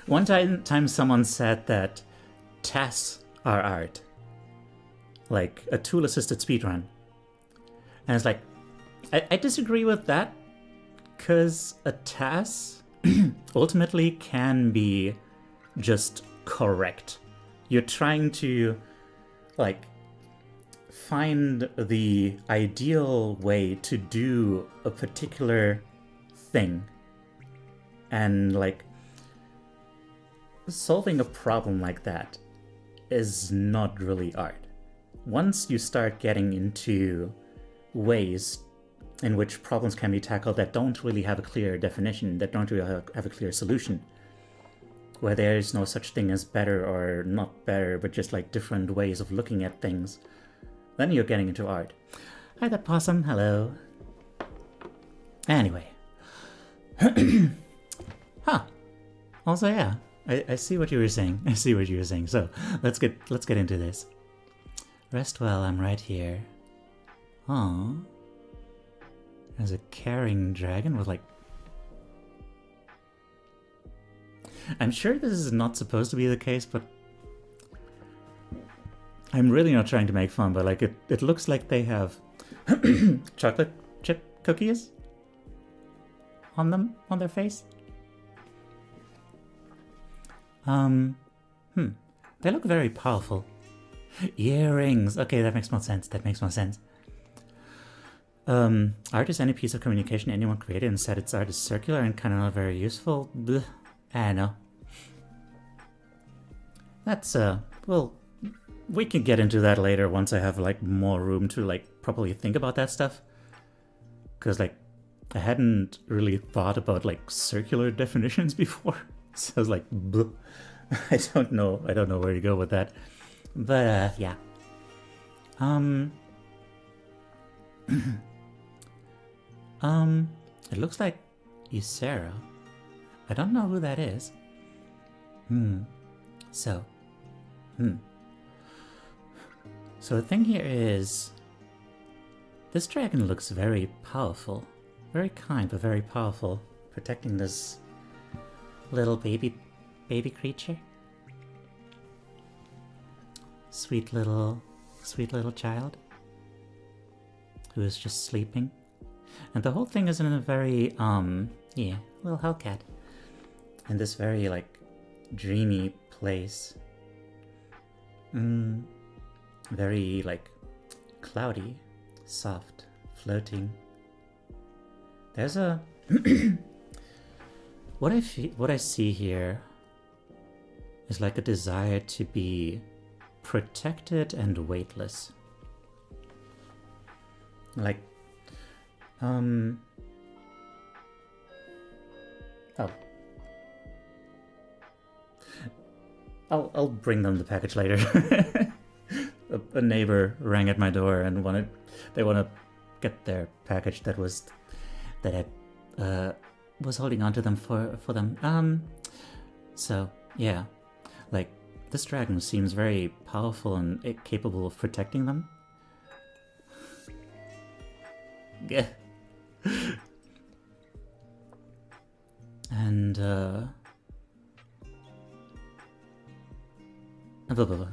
One time, someone said that tasks are art, like a tool-assisted speedrun, and it's like, I disagree with that. Because a task ultimately can be just correct. You're trying to, like, find the ideal way to do a particular thing. And, like, solving a problem like that is not really art. Once you start getting into ways in which problems can be tackled that don't really have a clear definition, that don't really have a clear solution, where there is no such thing as better or not better, but just like different ways of looking at things, then you're getting into art. Hi there, possum. Hello. Anyway. Huh. Also, yeah, I see what you were saying. I see what you were saying. So let's get into this. Rest well, I'm right here. Aww. There's a carrying dragon with like... I'm sure this is not supposed to be the case, but I'm really not trying to make fun, but like it looks like they have chocolate chip cookies on them, on their face. They look very powerful. Earrings. Okay, that makes more sense. That makes more sense. Art is any piece of communication anyone created and said its art is circular and kind of not very useful. Blech. I don't know. That's, well, we can get into that later once I have, like, more room to, like, properly think about that stuff. Because, like, I hadn't really thought about, like, circular definitions before. So I was like, bleh. I don't know where to go with that. But, yeah. It looks like Ysera. I don't know who that is. So the thing here is, this dragon looks very powerful. Very kind, but very powerful. Protecting this little baby creature. Sweet little child who is just sleeping. And the whole thing is in a very, little hellcat. In this very, like, dreamy place. Very, like, cloudy, soft, floating. There's a... What I see here is like a desire to be protected and weightless. Like, I'll bring them the package later. A neighbor rang at my door and they want to get their package that I was holding on to them for them. So yeah, like, this dragon seems very powerful and capable of protecting them. Yeah.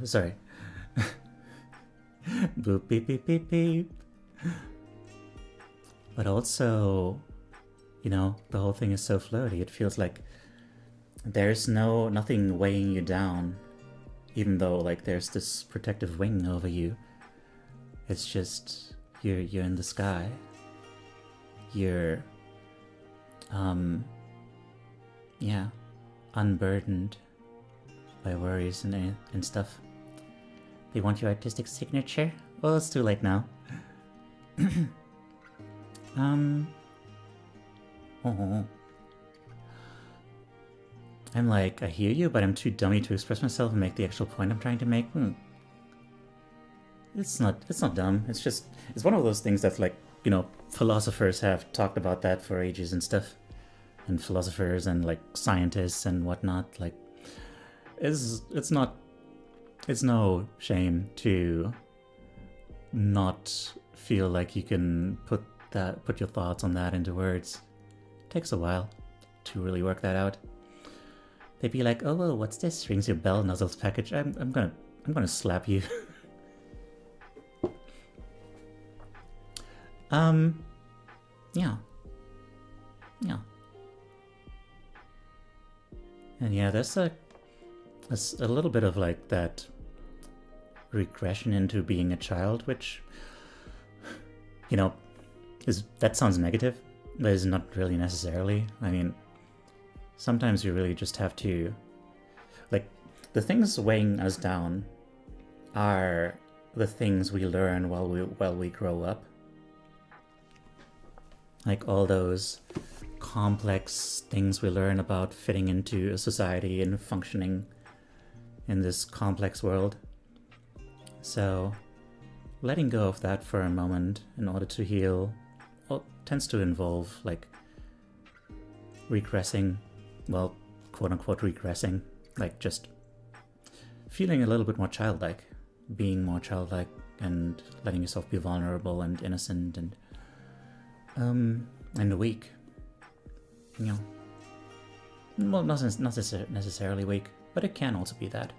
sorry. Boop, beep, beep, beep, beep. But also, you know, the whole thing is so floaty. It feels like there's nothing weighing you down, even though like there's this protective wing over you. It's just you're in the sky. You're yeah, unburdened by worries and stuff. They want your artistic signature? Well, it's too late now. Oh. I'm like, I hear you, but I'm too dummy to express myself and make the actual point I'm trying to make. It's not dumb. It's just, it's one of those things that's like, you know, philosophers have talked about that for ages and stuff. And philosophers and like scientists and whatnot. Like, it's no shame to not feel like you can put your thoughts on that into words. It takes a while to really work that out. They'd be like, "Oh, well, what's this?" Rings your bell, nuzzles package. I'm gonna slap you. Yeah. And yeah, there's a little bit of like that regression into being a child, which, you know, that sounds negative, but is not really necessarily. I mean, sometimes you really just have to, like, the things weighing us down are the things we learn while we grow up. Like all those complex things we learn about fitting into a society and functioning in this complex world. So letting go of that for a moment in order to heal, well, tends to involve like regressing, well, quote unquote regressing, like just feeling a little bit more childlike, being more childlike and letting yourself be vulnerable and innocent and weak. You know, well, not necessarily weak, but it can also be that.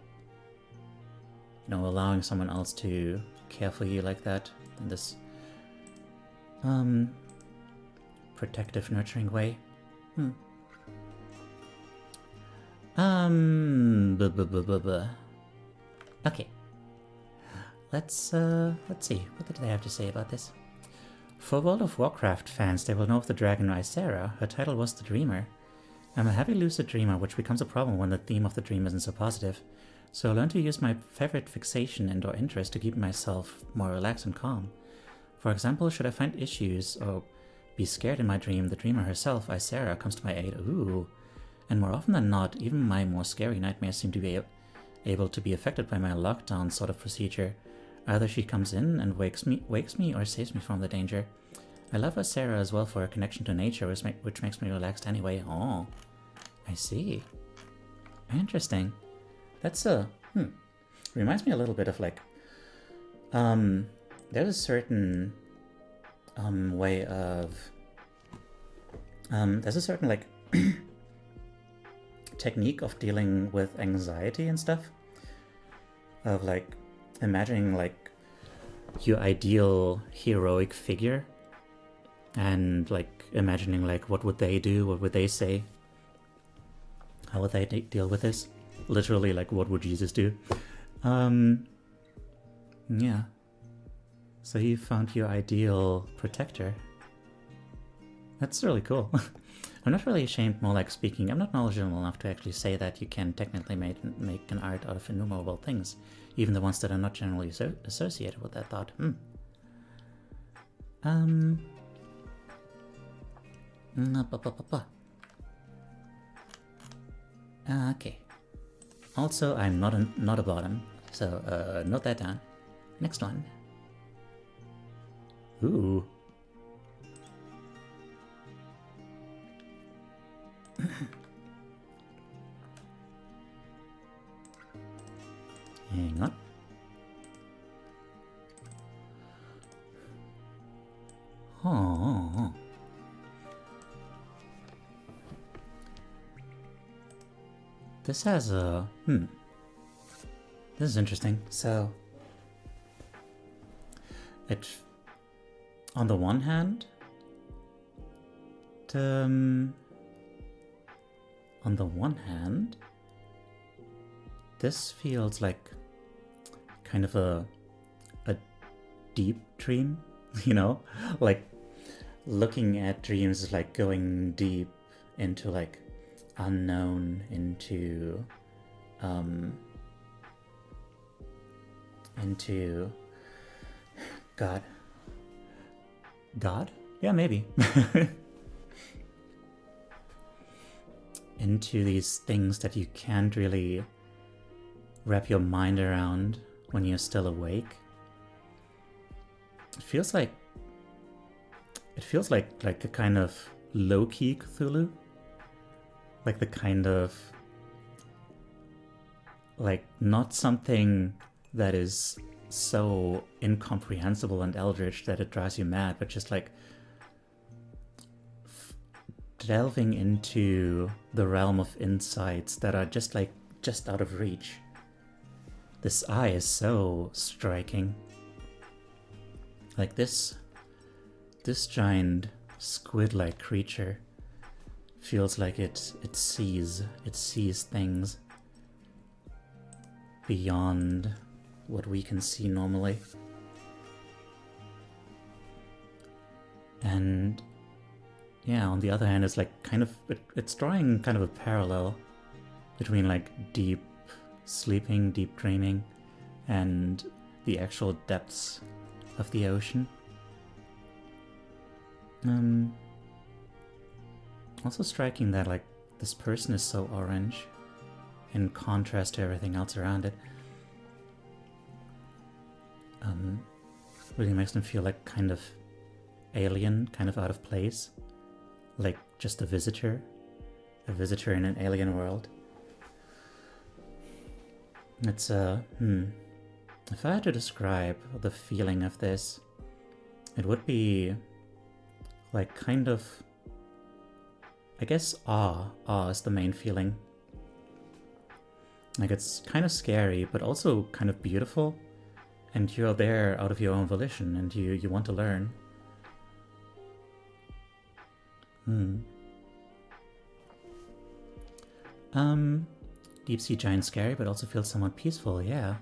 You know, allowing someone else to care for you like that in this protective, nurturing way. Okay. Let's see. What did they have to say about this? For World of Warcraft fans, they will know of the dragon Ysera. Her title was the Dreamer. I'm a heavy lucid dreamer, which becomes a problem when the theme of the dream isn't so positive. So I learned to use my favorite fixation and/or interest to keep myself more relaxed and calm. For example, should I find issues or be scared in my dream, the dreamer herself, Ysera, comes to my aid. Ooh. And more often than not, even my more scary nightmares seem to be able to be affected by my lockdown sort of procedure. Either she comes in and wakes me or saves me from the danger. I love Ysera as well for her connection to nature, which makes me relaxed anyway. Oh, I see. Interesting. That's reminds me a little bit of like, there's a certain way of, there's a certain like technique of dealing with anxiety and stuff, of like imagining like your ideal heroic figure and like imagining like what would they do, what would they say, how would they deal with this, literally like what would Jesus do. Yeah, so you found your ideal protector. That's really cool. I'm not really ashamed, more like speaking. I'm not knowledgeable enough to actually say that you can technically make an art out of innumerable things, even the ones that are not generally associated with that thought. Okay. Also, I'm not a bottom, so note that down. Next one. Ooh. Hang on. Oh. this has a... This is interesting. So, it... On the one hand... on the one hand... This feels like kind of a deep dream, you know? Like, looking at dreams is like going deep into like unknown, into God. Yeah, maybe. Into these things that you can't really wrap your mind around when you're still awake. It feels like a kind of low-key Cthulhu. Like the kind of like not something that is so incomprehensible and eldritch that it drives you mad, but just like delving into the realm of insights that are just out of reach. This eye is so striking. Like this giant squid-like creature feels like it sees things beyond what we can see normally. And yeah, on the other hand, it's like kind of it's drawing kind of a parallel between like deep sleeping, deep dreaming, and the actual depths of the ocean. Also striking that like this person is so orange in contrast to everything else around it. Really makes them feel like kind of alien, kind of out of place, like just a visitor in an alien world. It's if I had to describe the feeling of this, it would be like kind of, I guess awe is the main feeling. Like it's kind of scary, but also kind of beautiful, and you're there out of your own volition, and you want to learn. Deep sea giant scary, but also feels somewhat peaceful. Yeah,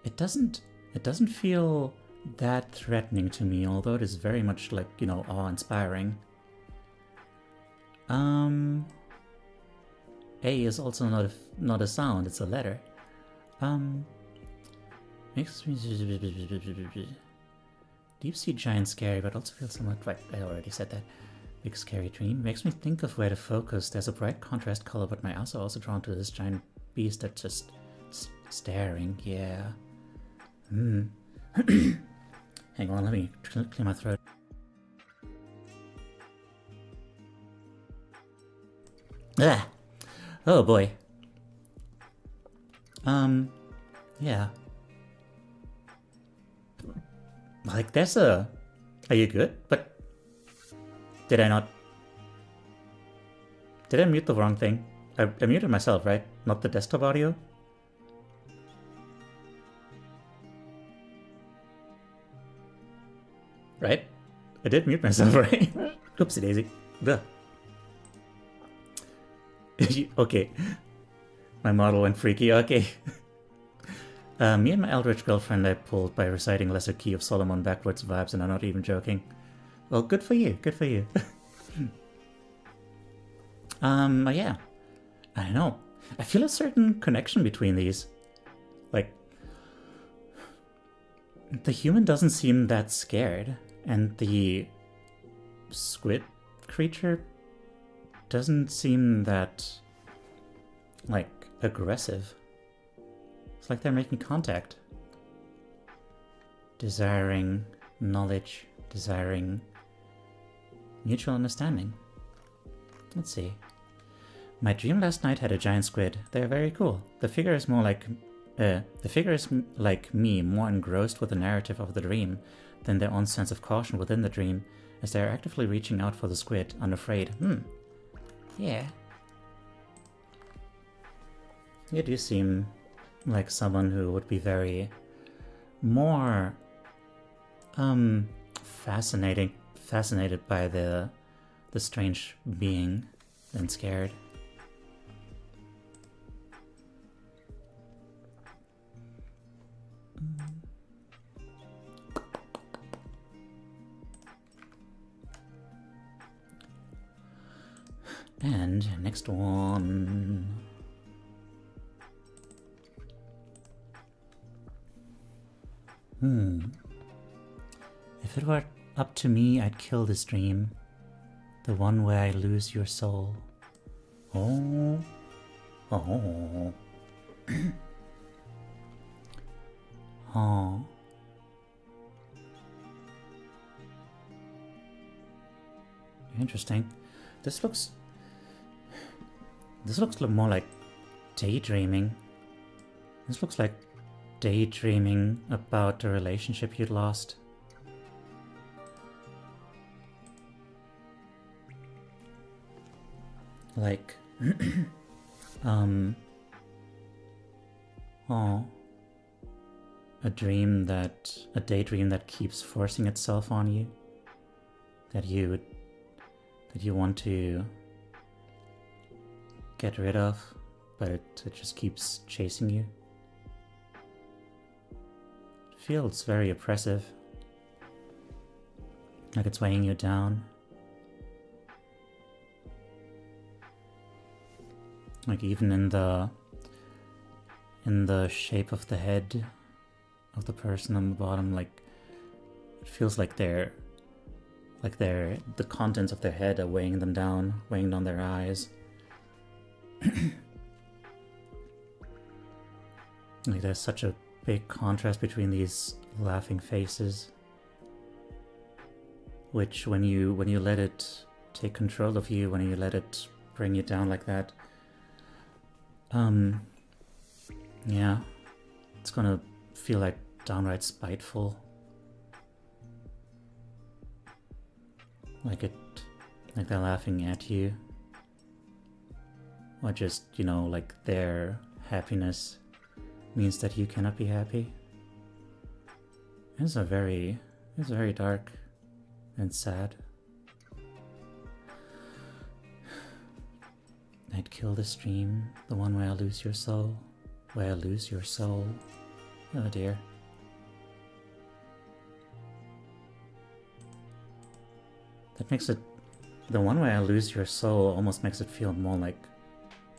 it doesn't feel that threatening to me, although it is very much like, you know, awe-inspiring. A is also not a sound; it's a letter. Makes me deep sea giant scary, but also feels somewhat right. I already said that. Big scary dream makes me think of where to focus. There's a bright contrast color, but my eyes are also drawn to this giant beast that's just staring. Yeah. Hang on, let me clear my throat. Ah! Oh boy. Yeah. Like there's a... Are you good? But... Did I not... Did I mute the wrong thing? I muted myself, right? Not the desktop audio? Right? I did mute myself, right? Oopsie daisy. Duh. Okay. My model went freaky, okay. Me and my eldritch girlfriend I pulled by reciting Lesser Key of Solomon backwards vibes, and I'm not even joking. Well, good for you, good for you. Yeah. I don't know. I feel a certain connection between these. Like, the human doesn't seem that scared, and the squid creature doesn't seem that, like, aggressive. It's like they're making contact. Desiring knowledge, desiring mutual understanding. Let's see. My dream last night had a giant squid. They're very cool. The figure is like me, more engrossed with the narrative of the dream than their own sense of caution within the dream, as they are actively reaching out for the squid, unafraid. Yeah. You do seem like someone who would be very more fascinated by the strange being than scared. And next one. If it were up to me, I'd kill this dream. The one where I lose your soul. Oh. Oh. Oh. Interesting. This looks more like daydreaming. This looks like daydreaming about a relationship you'd lost. Like, oh, a daydream that keeps forcing itself on you, that you want to get rid of, but it just keeps chasing you. It feels very oppressive, like it's weighing you down. Like even in the shape of the head of the person on the bottom, like it feels like the contents of their head are weighing them down, weighing down their eyes. Like there's such a big contrast between these laughing faces, which when you let it take control of you, when you let it bring you down like that, yeah, it's gonna feel like downright spiteful. Like they're laughing at you. Or just, like their happiness means that you cannot be happy. It's very dark and sad. I'd kill this dream, the one where I lose your soul. Where I lose your soul. Oh dear. That makes it... The one where I lose your soul almost makes it feel more like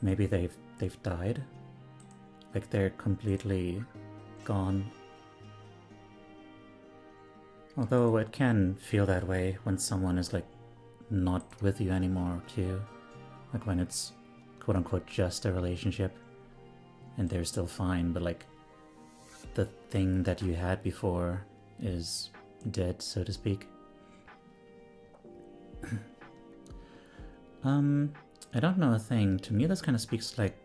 maybe they've died. Like they're completely gone. Although it can feel that way when someone is like not with you anymore too. Like when it's quote unquote just a relationship and they're still fine, but like the thing that you had before is dead, so to speak. I don't know a thing. To me, this kind of speaks like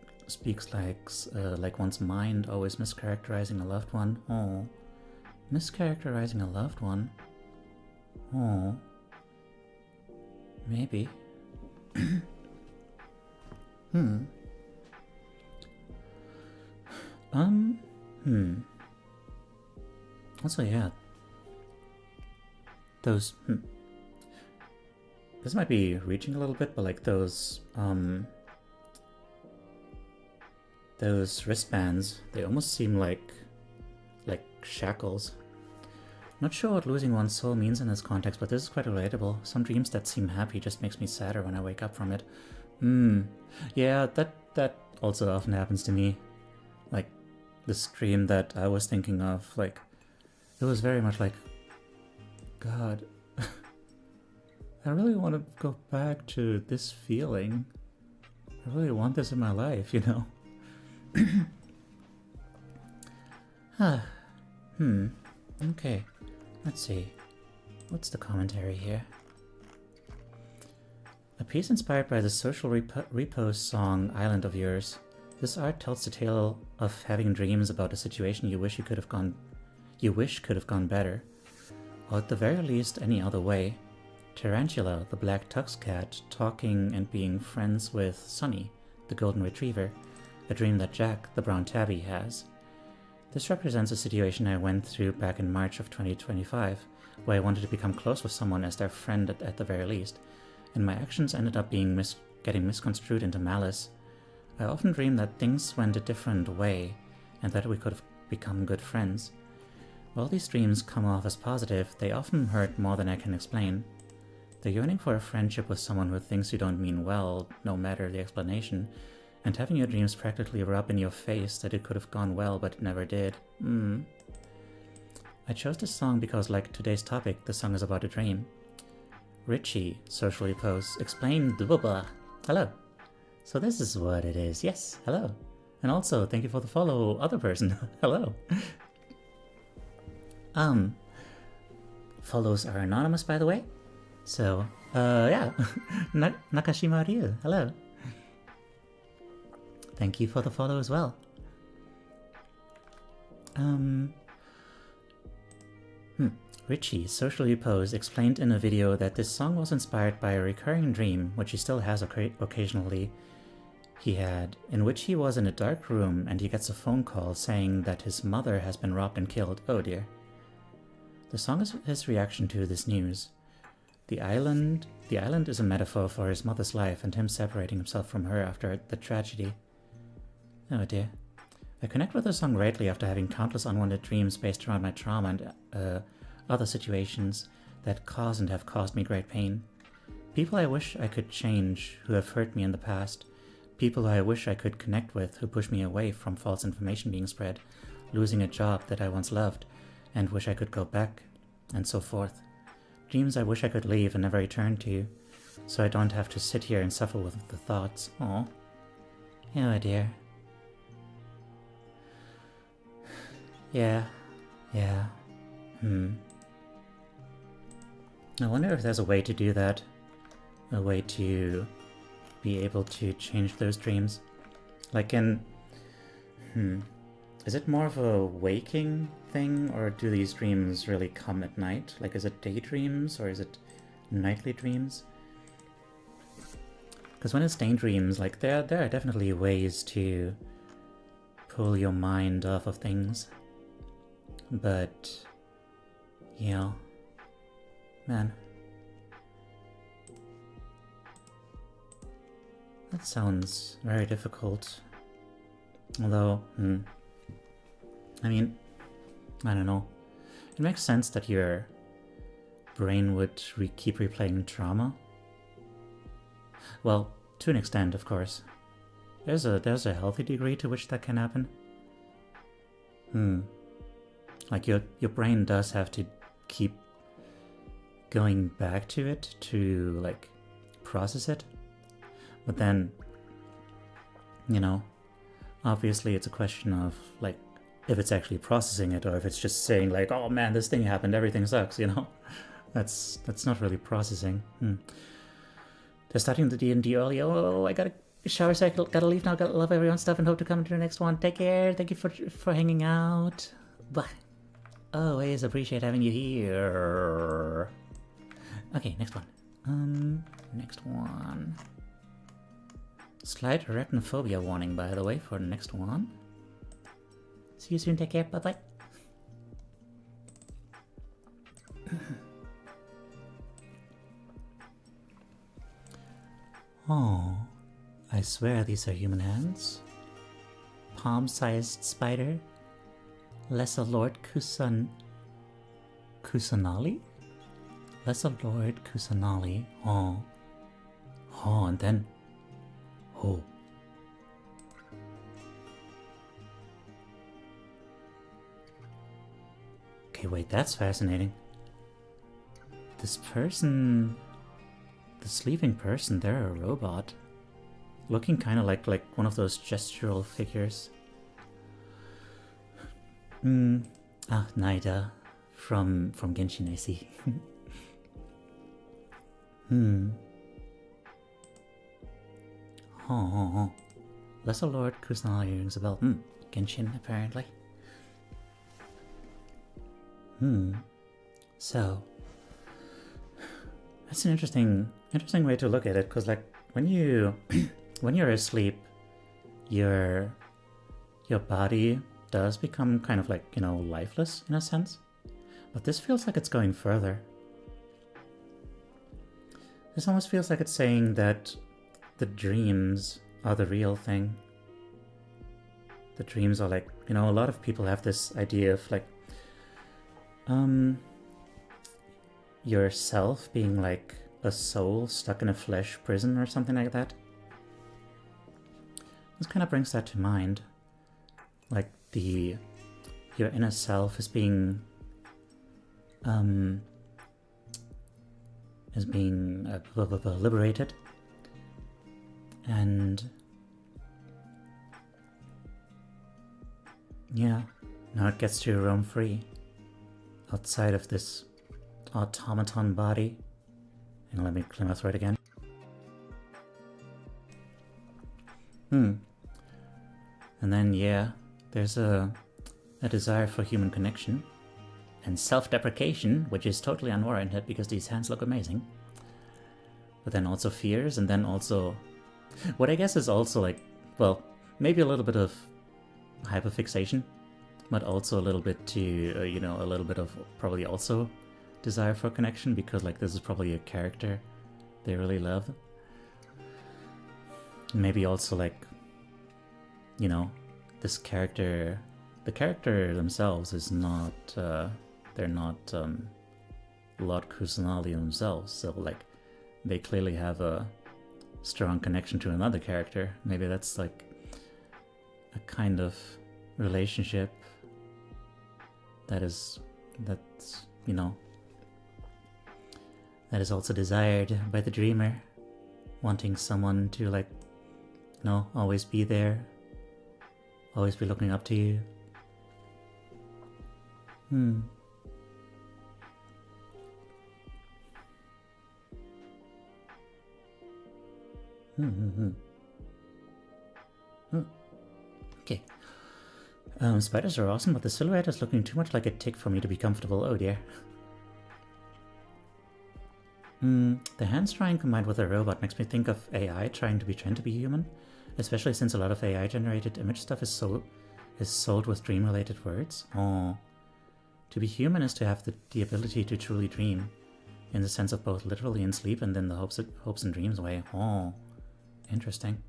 one's mind always mischaracterizing a loved one. Oh, mischaracterizing a loved one. Oh, maybe. Also, yeah. Those. This might be reaching a little bit, but like those wristbands, they almost seem like shackles. Not sure what losing one's soul means in this context, but this is quite relatable. Some dreams that seem happy just makes me sadder when I wake up from it. Yeah, that also often happens to me. Like this dream that I was thinking of, like it was very much like, God, I really want to go back to this feeling. I really want this in my life, Okay. Let's see. What's the commentary here? A piece inspired by the social repost song Island of Yours. This art tells the tale of having dreams about a situation you wish could have gone better, or at the very least any other way. Tarantula, the black tux cat, talking and being friends with Sunny, the golden retriever, a dream that Jack, the brown tabby, has. This represents a situation I went through back in March of 2025, where I wanted to become close with someone as their friend at the very least, and my actions ended up being getting misconstrued into malice. I often dream that things went a different way, and that we could have become good friends. While these dreams come off as positive, they often hurt more than I can explain. The yearning for a friendship with someone who thinks you don't mean well, no matter the explanation, and having your dreams practically rub in your face that it could have gone well but it never did. I chose this song because, like today's topic, the song is about a dream. Richie, socially posts, explain the blah. Hello. So this is what it is. Yes, hello. And also, thank you for the follow, other person. Hello. Follows are anonymous, by the way. So, yeah. Nakashima Ryu, hello. Thank you for the follow as well. Richie, socially posed, explained in a video that this song was inspired by a recurring dream, which he still has occasionally, he had, in which he was in a dark room and he gets a phone call saying that his mother has been robbed and killed. Oh dear. The song is his reaction to this news. The island is a metaphor for his mother's life and him separating himself from her after the tragedy. Oh dear. I connect with the song greatly after having countless unwanted dreams based around my trauma and other situations that cause and have caused me great pain. People I wish I could change who have hurt me in the past. People who I wish I could connect with who push me away from false information being spread, losing a job that I once loved and wish I could go back, and so forth. Dreams I wish I could leave and never return to, so I don't have to sit here and suffer with the thoughts. Aw. Oh dear. Yeah. I wonder if there's a way to do that. A way to be able to change those dreams. Like in... Is it more of a waking thing, or do these dreams really come at night? Like, is it daydreams, or is it nightly dreams? Because when it's daydreams, like, there are definitely ways to pull your mind off of things. But... yeah. Man. That sounds very difficult. Although, I mean, I don't know. It makes sense that your brain would keep replaying trauma. Well, to an extent, of course. There's a healthy degree to which that can happen. Like your brain does have to keep going back to it to, like, process it. But then, you know, obviously it's a question of, like, if it's actually processing it, or if it's just saying, like, oh man, this thing happened, everything sucks, you know? That's not really processing. They're starting the D&D early. Oh, I gotta shower cycle, gotta leave now, gotta love everyone's stuff and hope to come to the next one. Take care, thank you for hanging out. Bye. Always appreciate having you here. Okay, next one. Next one. Slight arachnophobia warning, by the way, for the next one. See you soon, take care, bye-bye. Oh, I swear these are human hands. Palm-sized spider. Lesser Lord Kusanali? Lesser Lord Kusanali. Oh, and then... oh. Okay, wait, that's fascinating. This person... the sleeping person, they're a robot. Looking kind of like one of those gestural figures. Naida. From Genshin, I see. Lesser Lord Kusanali rings a bell. Genshin, apparently. So... that's an interesting way to look at it, because, like, when you're asleep, your body does become kind of like, you know, lifeless in a sense. But this feels like it's going further. This almost feels like it's saying that the dreams are the real thing. The dreams are like, you know, a lot of people have this idea of like yourself being like a soul stuck in a flesh prison or something like that. This kind of brings that to mind. Like your inner self is being liberated, and yeah, now it gets to roam free outside of this automaton body. And let me clear my throat again. And then yeah, there's a desire for human connection and self-deprecation, which is totally unwarranted because these hands look amazing. But then also fears, and then also what I guess is also like, well, maybe a little bit of hyperfixation, but also a little bit to, you know, a little bit of probably also desire for connection, because like this is probably a character they really love. Maybe also like, you know, this character, the character themselves is not, they're not Lord Kusanali themselves, so like they clearly have a strong connection to another character. Maybe that's like a kind of relationship that's, you know, that is also desired by the dreamer, wanting someone to like, you know, always be there, always be looking up to you. Okay. Spiders are awesome, but the silhouette is looking too much like a tick for me to be comfortable. Oh dear. The hands trying combined with a robot makes me think of AI trying to be trained to be human, especially since a lot of AI generated image stuff is sold with dream related words. Oh. To be human is to have the ability to truly dream, in the sense of both literally in sleep and then the hopes and dreams way. Oh, interesting.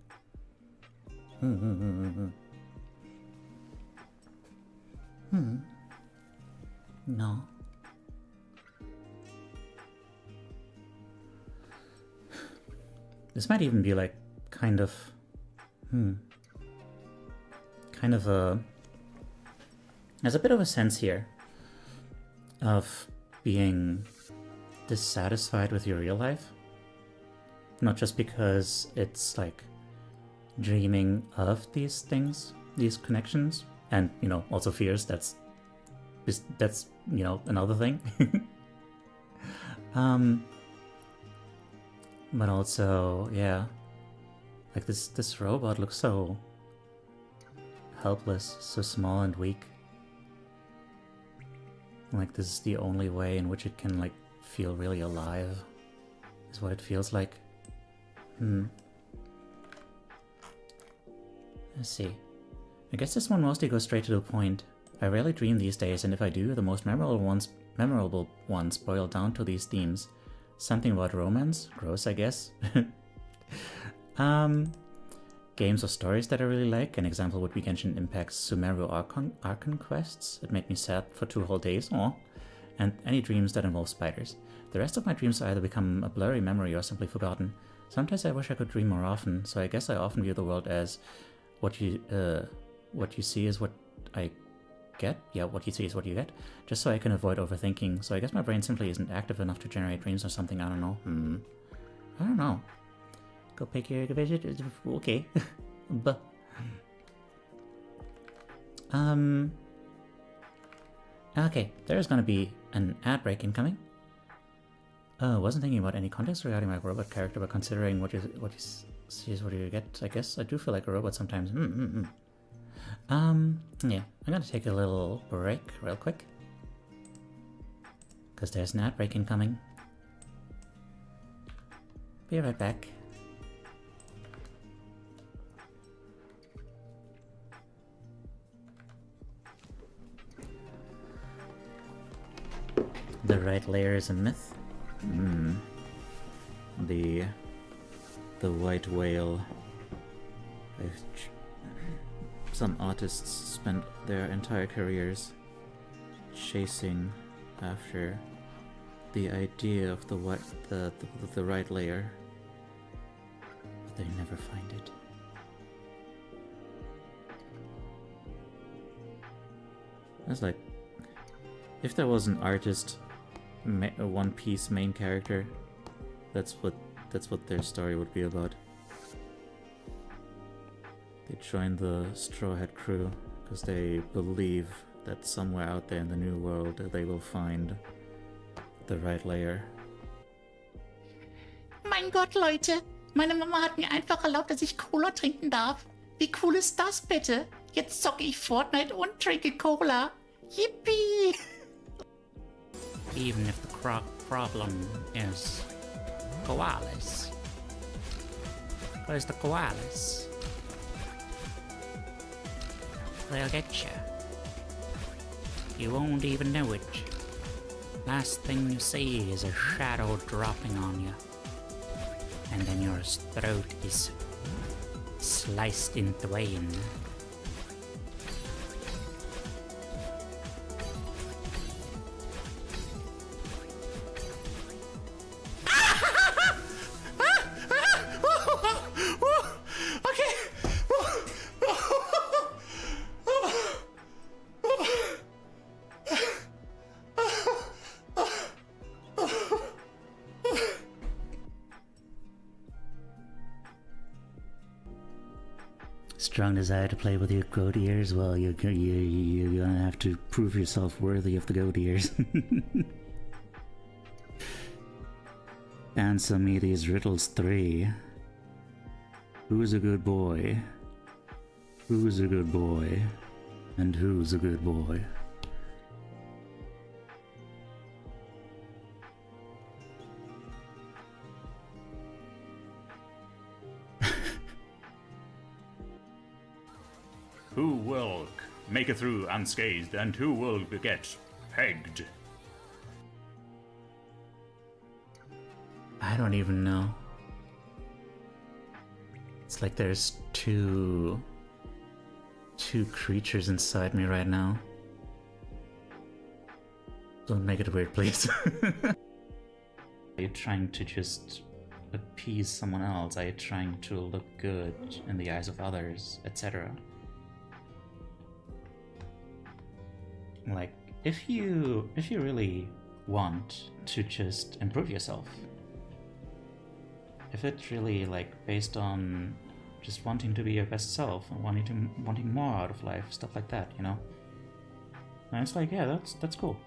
No. This might even be like kind of there's a bit of a sense here of being dissatisfied with your real life. Not just because it's like dreaming of these things, these connections, and, you know, also fears, that's, you know, another thing. But also, yeah, like this robot looks so helpless, so small and weak. Like this is the only way in which it can like feel really alive, is what it feels like. Let's see. I guess this one mostly goes straight to the point. I rarely dream these days, and if I do, the most memorable ones boil down to these themes. Something about romance, gross I guess. Games or stories that I really like. An example would be Genshin Impact's Sumeru Archon quests. It made me sad for 2 whole days. Aw. And any dreams that involve spiders. The rest of my dreams either become a blurry memory or simply forgotten. Sometimes I wish I could dream more often, so I guess I often view the world as what you see is what I get. Yeah, what you see is what you get. Just so I can avoid overthinking. So I guess my brain simply isn't active enough to generate dreams or something. I don't know. I don't know. Go pick your visit. Okay. But okay, there's gonna be an ad break incoming. Wasn't thinking about any context regarding my robot character, but considering what you see is what you get, I guess I do feel like a robot sometimes. Yeah, I'm gonna take a little break real quick, because there's an ad break incoming. Be right back. right layer is a myth? Hmm. The white whale. Some artists spent their entire careers chasing after the idea of the right layer, but they never find it. It's like, if there was an artist, a One Piece main character, that's what their story would be about. They join the Straw Hat crew because they believe that somewhere out there in the new world they will find the right layer. Mein Gott, Leute! Meine Mama hat mir einfach erlaubt, dass ich Cola trinken darf. Wie cool ist das bitte? Jetzt zocke ich Fortnite und trinke Cola. Yippie! Even if the problem is koalas. Where's the koalas? They'll get you. You won't even know it. Last thing you see is a shadow dropping on you. And then your throat is sliced in twain. Strong desire to play with your goat ears? Well, you're gonna have to prove yourself worthy of the goat ears. Answer me these riddles 3. Who's a good boy? Who's a good boy? And who's a good boy? Who will make it through unscathed, and who will get pegged? I don't even know. It's like there's two creatures inside me right now. Don't make it weird, please. Are you trying to just appease someone else? Are you trying to look good in the eyes of others, etc.? Like, if you really want to just improve yourself, if it's really like based on just wanting to be your best self and wanting more out of life, stuff like that, you know, and it's like, yeah, that's cool.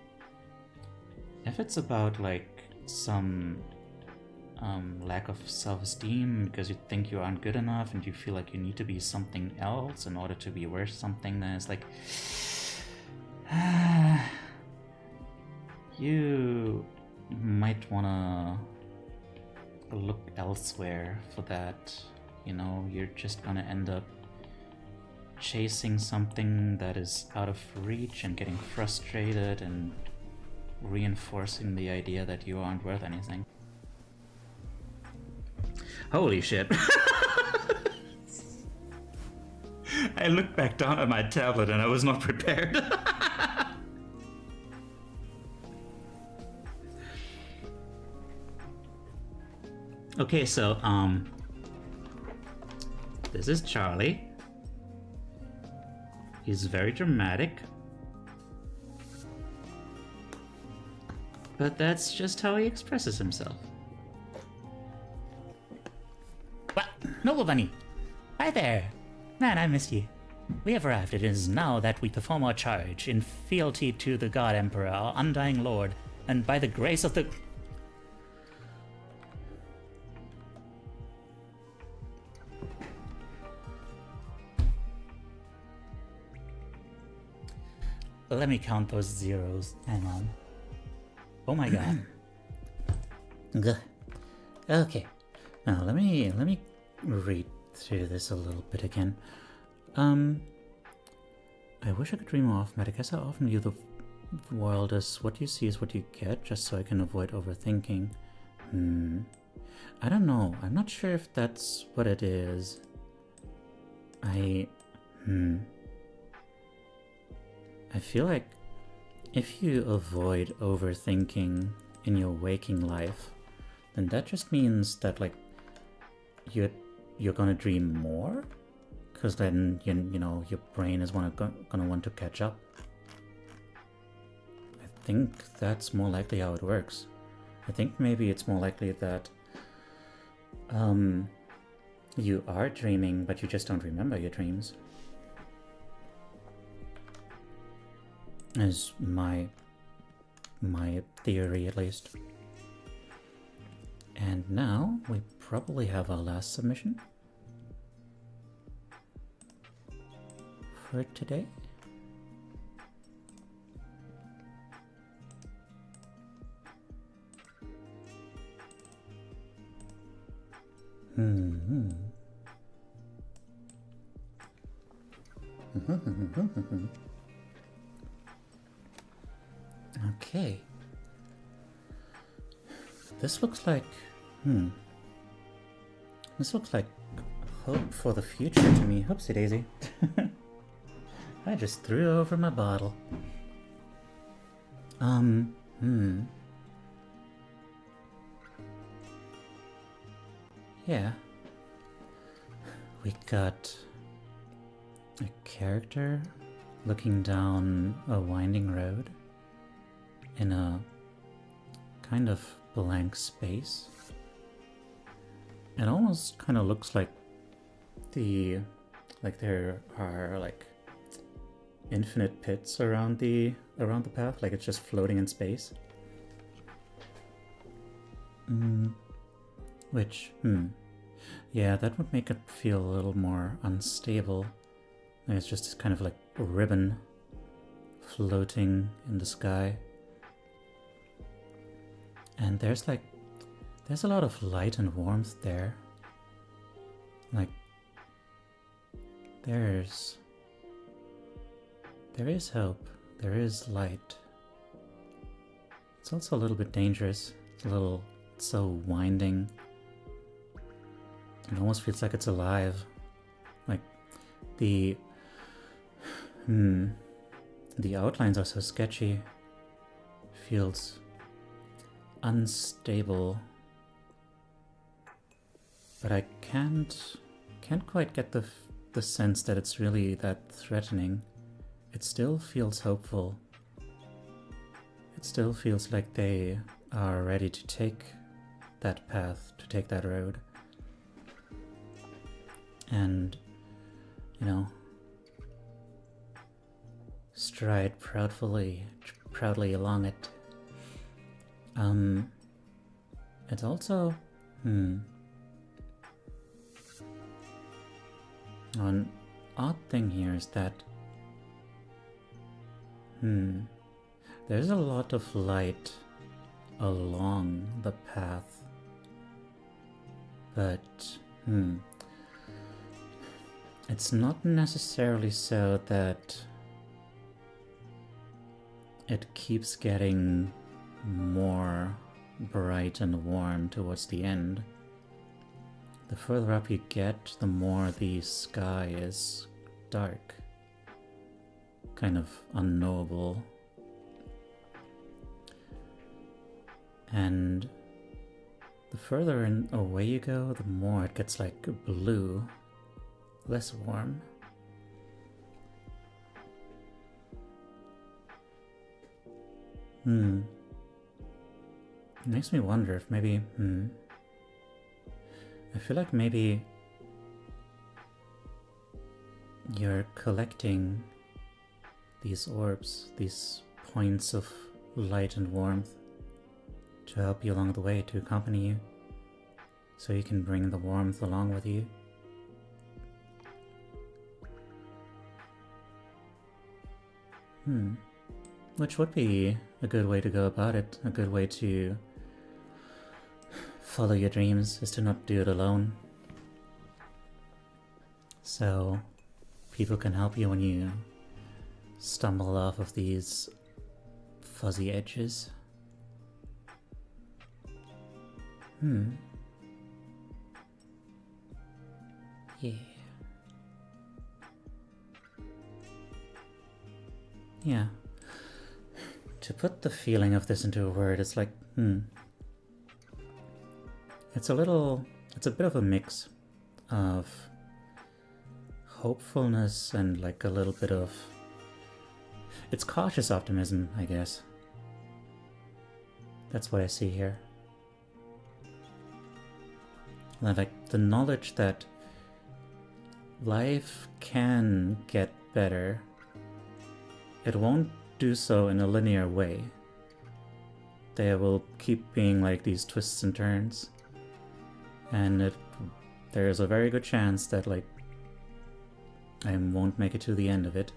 If it's about like some lack of self-esteem because you think you aren't good enough and you feel like you need to be something else in order to be worth something, then it's like, you might wanna look elsewhere for that. You know, you're just gonna end up chasing something that is out of reach and getting frustrated and reinforcing the idea that you aren't worth anything. Holy shit. I looked back down at my tablet and I was not prepared. Okay, so, this is Charlie. He's very dramatic. But that's just how he expresses himself. Well, Noble Bunny! Hi there! Man, I missed you. We have arrived. It is now that we perform our charge in fealty to the God Emperor, our undying lord, and by the grace of the... Let me count those zeros. Hang on. Oh my god. Good. Okay. Now let me read through this a little bit again. I wish I could dream more often, but I guess I often view the world is what you see is what you get, just so I can avoid overthinking. I don't know. I'm not sure if that's what it is. I feel like if you avoid overthinking in your waking life, then that just means that like you're gonna dream more, because then you know your brain is gonna want to catch up. I think that's more likely how it works. I think maybe it's more likely that you are dreaming, but you just don't remember your dreams. Is my theory, at least. And now we probably have our last submission for today. Okay. This looks like this looks like hope for the future to me. Oopsie daisy. I just threw over my bottle. Yeah. We got a character looking down a winding road in a kind of blank space. It almost kind of looks like there are like infinite pits around the path, like it's just floating in space. Which, yeah, that would make it feel a little more unstable. Like it's just kind of like a ribbon floating in the sky. And there's a lot of light and warmth there. Like, there is hope, there is light. It's also a little bit dangerous. It's so winding. It almost feels like it's alive. Like, the outlines are so sketchy. Feels unstable. But I can't quite get the sense that it's really that threatening. It still feels hopeful. It still feels like they are ready to take that path, to take that road. And, you know, stride proudly along it. It's also, an odd thing here is that, there's a lot of light along the path, but, it's not necessarily so that it keeps getting more bright and warm towards the end. The further up you get, the more the sky is dark, kind of unknowable. And the further away you go, the more it gets like blue, less warm. It makes me wonder if maybe, I feel like maybe you're collecting these orbs, these points of light and warmth to help you along the way, to accompany you, so you can bring the warmth along with you. Which would be a good way to go about it, a good way to follow your dreams, is to not do it alone. So people can help you when you stumble off of these fuzzy edges. Yeah. Yeah. To put the feeling of this into a word, it's like, it's a bit of a mix of hopefulness and like a little bit of, it's cautious optimism, I guess. That's what I see here. And like the knowledge that life can get better. It won't do so in a linear way. There will keep being like these twists and turns. And there's a very good chance that like I won't make it to the end of it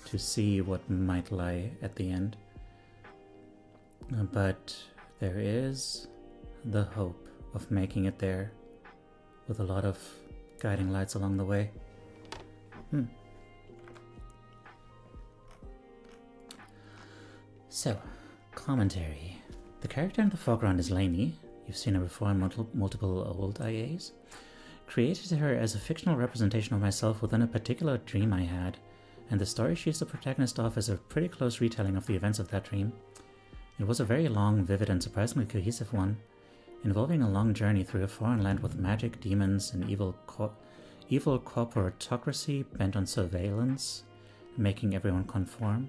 to see what might lie at the end. But there is the hope of making it there with a lot of guiding lights along the way. So, commentary. The character in the foreground is Lainey. You've seen her before in multiple old IAs. Created her as a fictional representation of myself within a particular dream I had, and the story she's the protagonist of is a pretty close retelling of the events of that dream. It was a very long, vivid, and surprisingly cohesive one, involving a long journey through a foreign land with magic, demons, and evil corporatocracy bent on surveillance, making everyone conform,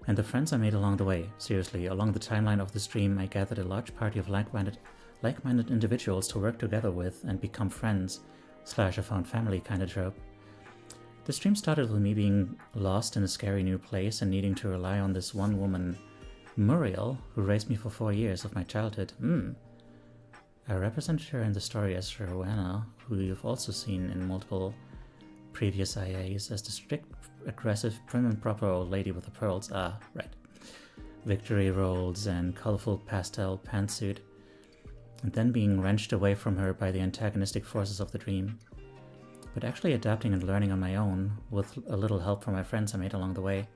and the friends I made along the way. Seriously, along the timeline of this dream, I gathered a large party of like-minded individuals to work together with and become friends / a found family kind of trope. This dream started with me being lost in a scary new place and needing to rely on this one woman, Muriel, who raised me for 4 years of my childhood. I represented her in the story as Rowena, who you've also seen in multiple previous IAs as the strict, aggressive, prim and proper old lady with the pearls. Ah, right. Victory rolls and colorful pastel pantsuit, and then being wrenched away from her by the antagonistic forces of the dream. But actually adapting and learning on my own, with a little help from my friends I made along the way,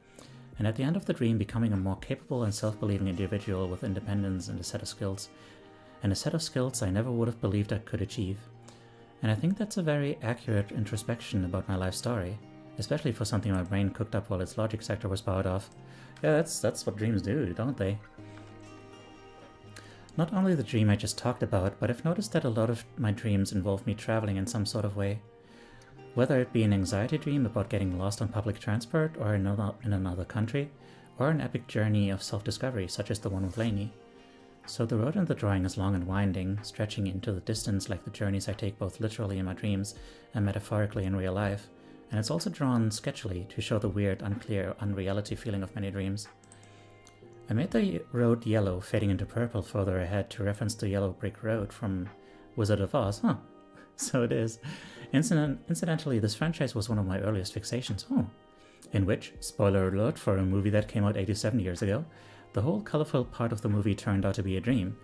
and at the end of the dream becoming a more capable and self-believing individual with independence and a set of skills I never would have believed I could achieve. And I think that's a very accurate introspection about my life story, especially for something my brain cooked up while its logic sector was powered off. Yeah, that's what dreams do, don't they? Not only the dream I just talked about, but I've noticed that a lot of my dreams involve me traveling in some sort of way. Whether it be an anxiety dream about getting lost on public transport or in another country, or an epic journey of self-discovery such as the one with Lainey. So the road in the drawing is long and winding, stretching into the distance like the journeys I take both literally in my dreams and metaphorically in real life, and it's also drawn sketchily to show the weird, unclear, unreality feeling of many dreams. I made the road yellow fading into purple further ahead to reference the yellow brick road from Wizard of Oz. So it is. Incidentally, this franchise was one of my earliest fixations. In which, spoiler alert for a movie that came out 87 years ago, the whole colorful part of the movie turned out to be a dream,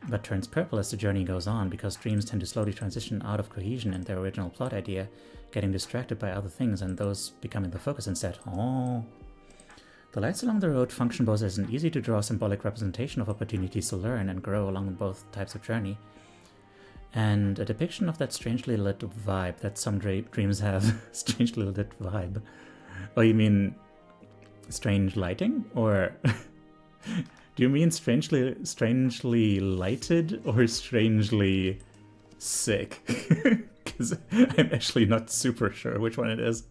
but turns purple as the journey goes on because dreams tend to slowly transition out of cohesion and their original plot idea, getting distracted by other things and those becoming the focus instead. The lights along the road function both as an easy-to-draw symbolic representation of opportunities to learn and grow along both types of journey, and a depiction of that strangely lit vibe that some dreams have. Strangely lit vibe. Oh, you mean strange lighting? Or do you mean strangely lighted or strangely sick? Because I'm actually not super sure which one it is.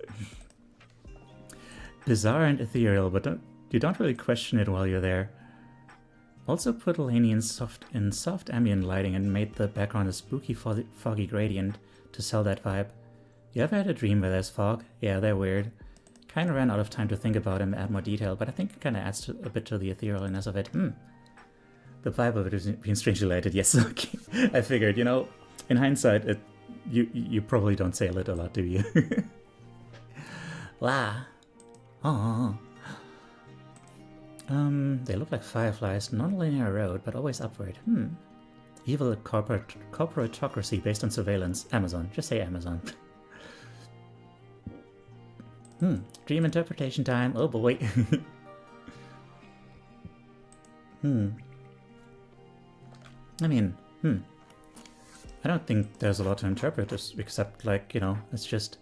Bizarre and ethereal, but you don't really question it while you're there. Also put Lainey in soft ambient lighting and made the background a spooky foggy gradient to sell that vibe. You ever had a dream where there's fog? Yeah, they're weird. Kinda ran out of time to think about and add more detail, but I think it kinda adds a bit to the etherealness of it. The vibe of it is being strangely lighted, yes, okay. I figured, in hindsight, you probably don't say it a lot, do you? Wow. Oh. They look like fireflies, non-linear road, but always upward. Evil corporatocracy based on surveillance. Amazon. Just say Amazon. Dream interpretation time. Oh boy. I mean, I don't think there's a lot to interpret this, except, like, you know, it's just...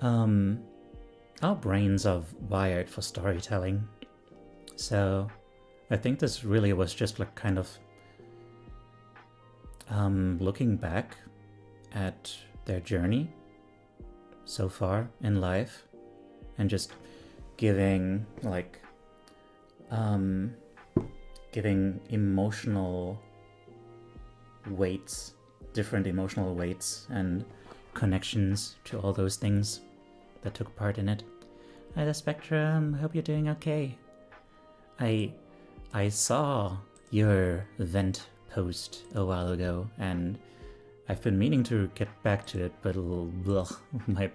our brains are wired for storytelling. So, I think this really was just, like, kind of... looking back at their journey so far in life, and just giving, like, giving emotional weights, different emotional weights and connections to all those things that took part in it. Hi, the Spectrum. Hope you're doing okay. I saw your vent post a while ago, and I've been meaning to get back to it, but my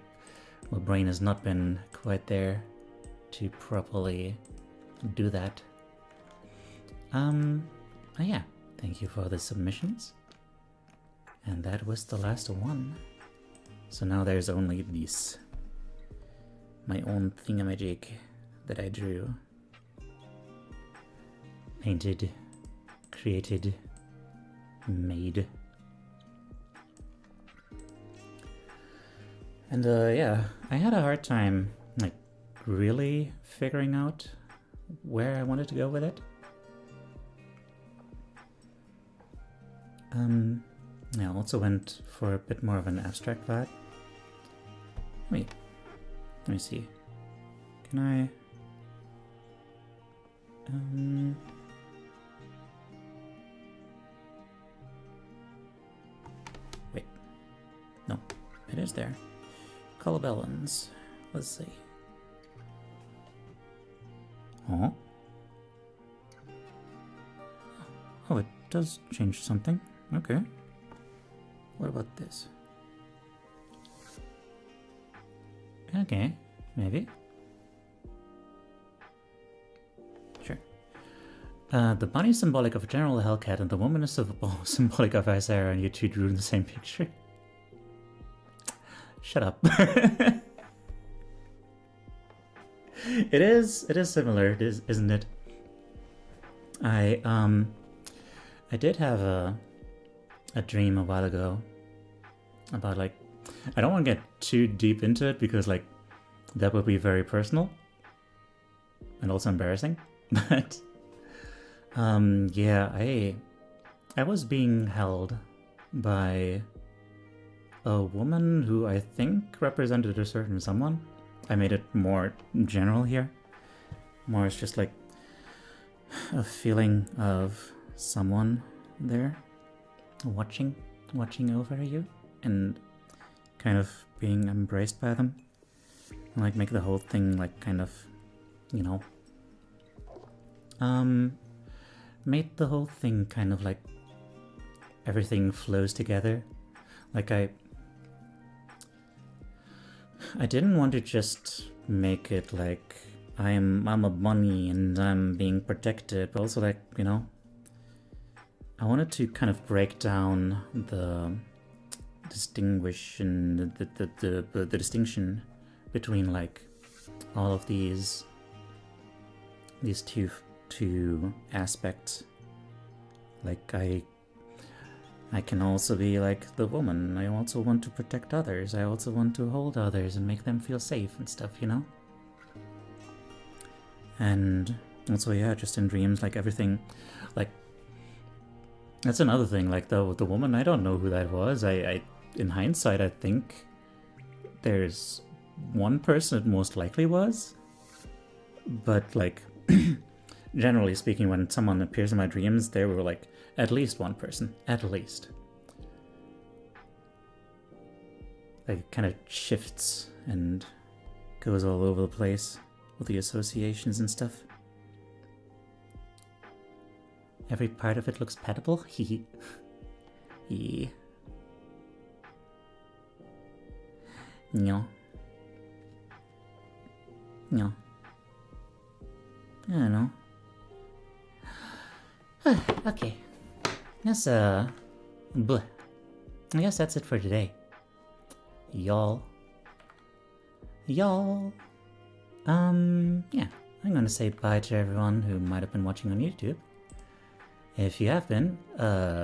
brain has not been quite there to properly do that. Yeah, thank you for the submissions. And that was the last one. So now there's only this. My own thingamajig that I drew. Painted, created, made. And yeah, I had a hard time, like, really figuring out where I wanted to go with it. I also went for a bit more of an abstract vibe. Wait, let me see. Can I... Wait. No, it is there. Colobellons. Let's see. Oh. Oh, it does change something. Okay. What about this? Okay, maybe. Sure. The bunny is symbolic of General Hellcat, and the woman is symbolic of Isaiah, and you two drew in the same picture. Shut up. It is similar, isn't it? I did have a dream a while ago about, like, I don't want to get too deep into it because, like, that would be very personal and also embarrassing. But yeah, I was being held by a woman who I think represented a certain someone. I made it more general here. More it's just like a feeling of someone there watching over you and kind of being embraced by them, and like make the whole thing like kind of, you know, made the whole thing kind of like everything flows together. Like I didn't want to just make it like I'm a bunny and I'm being protected, but also, like, you know, I wanted to kind of break down the distinction, the distinction between like all of these two aspects. Like I can also be like the woman. I also want to protect others. I also want to hold others and make them feel safe and stuff, you know? And also, yeah, just in dreams, like everything, like, that's another thing, like the woman, I don't know who that was. I in hindsight, I think there's one person it most likely was. But like, generally speaking, when someone appears in my dreams, there were like at least one person, at least. Like, it kind of shifts and goes all over the place with the associations and stuff. Every part of it looks petable. Hee hee. No. No. I don't know. Okay. That's bleh. I guess that's it for today. Y'all. Yeah. I'm gonna say bye to everyone who might have been watching on YouTube. If you have been,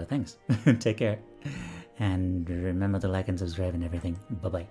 thanks. Take care. And remember to like and subscribe and everything. Bye-bye.